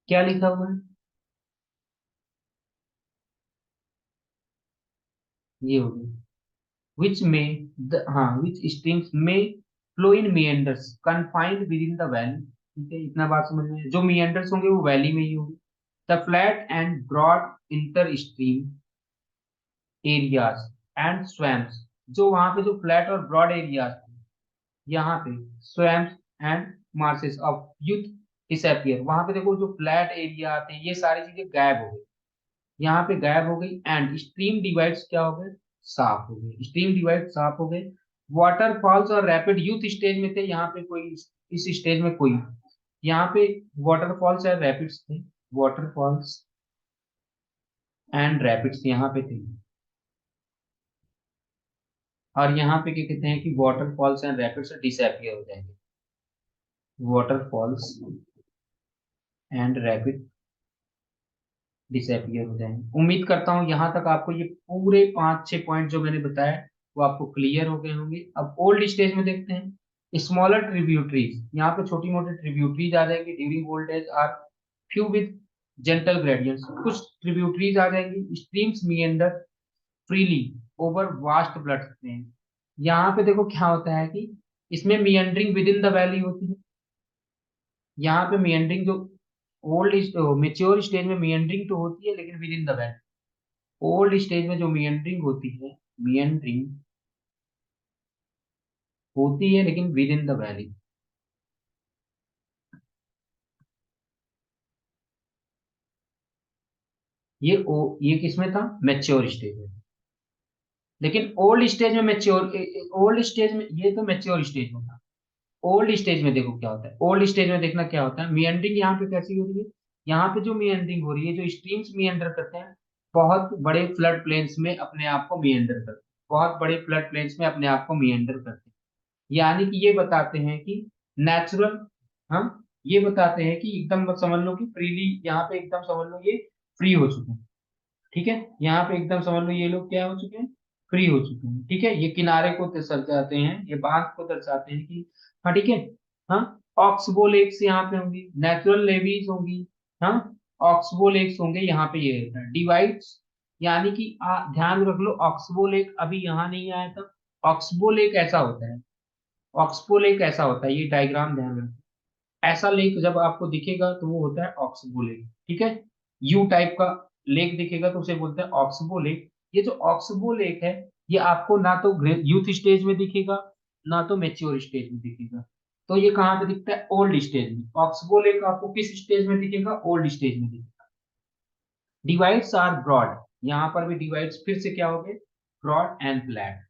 क्या लिखा हुआ है। ये हो गया which may हाँ, which streams may flow in meanders confined within the valley। ठीक है, इतना बात समझ में, जो meanders होंगे वो वैली में ही होंगे। the flat and broad interstream areas and swamps, जो वहां पे जो फ्लैट और ब्रॉड एरियाज, यहाँ पे swamps and marshes of youth disappear. वहां पे देखो जो फ्लैट एरिया आते हैं ये सारी चीजें गायब हो गई, यहाँ पे गायब हो गई। एंड स्ट्रीम डिवाइड्स क्या हो गए, साफ हो गए। स्ट्रीम डिवाइड साफ हो गए। वाटरफॉल्स और रैपिड यूथ स्टेज में थे, यहाँ पे कोई इस स्टेज में कोई, यहाँ पे वाटरफॉल्स और रैपिड्स थे, वाटरफॉल्स एंड रैपिड्स यहाँ पे थे। और यहाँ पे क्या कहते हैं कि वाटरफॉल्स एंड रैपिड्स डिसअपियर हो जाएंगे, वाटरफॉल्स एंड रैपिड डिसअपियर हो जाएंगे। उम्मीद करता हूँ यहाँ तक आपको ये पूरे 5-6 पॉइंट जो मैंने बताया वो आपको क्लियर हो गए होंगे। अब ओल्ड स्टेज में देखते हैं, स्मॉलर ट्रिब्यूटरीज, यहाँ पे छोटी मोटी ट्रिब्यूटरीज आ जाएंगी during old age are few with gentle gradients, कुछ ट्रिब्यूटरीज आ जाएंगी, streams meander freely over vast flood stream. यहाँ पे देखो क्या होता है कि इसमें meandering within the valley होती है। यहाँ पे मीएंडरिंग जो ओल्ड मेच्योर स्टेज में मीएंडरिंग तो होती है लेकिन with in the valley, old stage में जो मीएंडरिंग होती है, मीएंडरिंग होती है लेकिन विद इन द वैली। ये किसमें था, मेच्योर स्टेज में। लेकिन ओल्ड स्टेज में मेच्योर, ओल्ड स्टेज में, ये तो मेच्योर स्टेज में था। ओल्ड स्टेज में देखो क्या होता है, ओल्ड स्टेज में देखना क्या होता है, मीएंडरिंग यहाँ पे कैसी हो रही है, यहाँ पे जो मीएंडरिंग हो रही है, जो स्ट्रीम्स मीएंडर करते हैं बहुत बड़े फ्लड प्लेन्स में अपने आप को मीएंडर करते हैं, बहुत बड़े फ्लड प्लेन्स में अपने आप को मीएंडर करते हैं। यानी कि ये बताते हैं कि नेचुरल, हम ये बताते हैं कि एकदम बस समझ लो कि फ्रीली यहाँ पे एकदम समझ लो ये फ्री हो चुके हैं। ठीक है, यहाँ पे एकदम समझ लो ये लोग क्या हो चुके हैं, फ्री हो चुके हैं। ठीक है, ये किनारे को दर्शाते हैं, ये बांध को दर्शाते हैं कि हाँ ठीक है। हाँ, ऑक्सबो लेक्स यहाँ पे होंगी, नेचुरल लेवीज होंगी। हाँ, ऑक्सबो लेक्स होंगे यहाँ पे, ये डिवाइड्स, यानी कि ध्यान रख लो ऑक्सबो लेक अभी यहाँ नहीं आया था। ऑक्सबो लेक ऐसा होता है, ऑक्सबो लेक ऐसा होता है, ये डायग्राम ध्यान रखो। ऐसा लेक जब आपको दिखेगा तो वो होता है ऑक्सबो लेक। ठीक है, यू टाइप का लेक दिखेगा तो उसे बोलते हैं ऑक्सबो लेक। ये जो ऑक्सबो लेक है, ये आपको ना तो यूथ स्टेज में दिखेगा ना तो मेच्योर स्टेज में दिखेगा। तो ये कहाँ पे दिखता है, ओल्ड स्टेज में। ऑक्सबो लेक आपको किस स्टेज में दिखेगा, ओल्ड स्टेज में दिखेगा। डिवाइड्स आर ब्रॉड, यहाँ पर भी डिवाइड्स फिर से क्या हो गए, ब्रॉड एंड फ्लैट।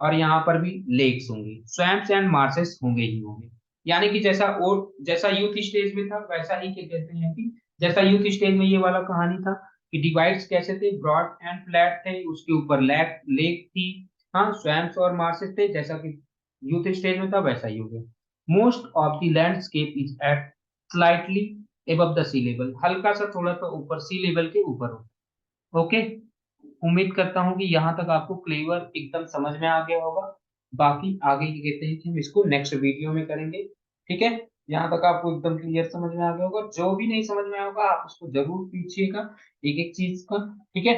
और यहाँ पर भी लेक्स होंगे, स्वैम्प्स एंड मार्सेस होंगे ही होंगे। यानी कि जैसा यूथ स्टेज में था वैसा ही क्या कहते हैं कि जैसा यूथ स्टेज में ये वाला कहानी था कि डिवाइड्स कैसे थे, ब्रॉड एंड फ्लैट थे, उसके ऊपर लेक लेक थी। हाँ, स्वैम्प्स और मार्सेस थे, जैसा कि यूथ स्टेज में था वैसा ही हो गया। Most of the landscape is at slightly above the sea level, हल्का सा थोड़ा सा ऊपर सी लेवल के ऊपर हो। ओके, उम्मीद करता हूँ कि यहाँ तक आपको क्लेवर एकदम समझ में आ गया होगा। बाकी आगे ये कहते हैं कि हम इसको नेक्स्ट वीडियो में करेंगे। ठीक है, यहाँ तक आपको एकदम क्लियर समझ में आ गया होगा, जो भी नहीं समझ में आएगा आप उसको जरूर पूछिएगा एक एक चीज का। ठीक है।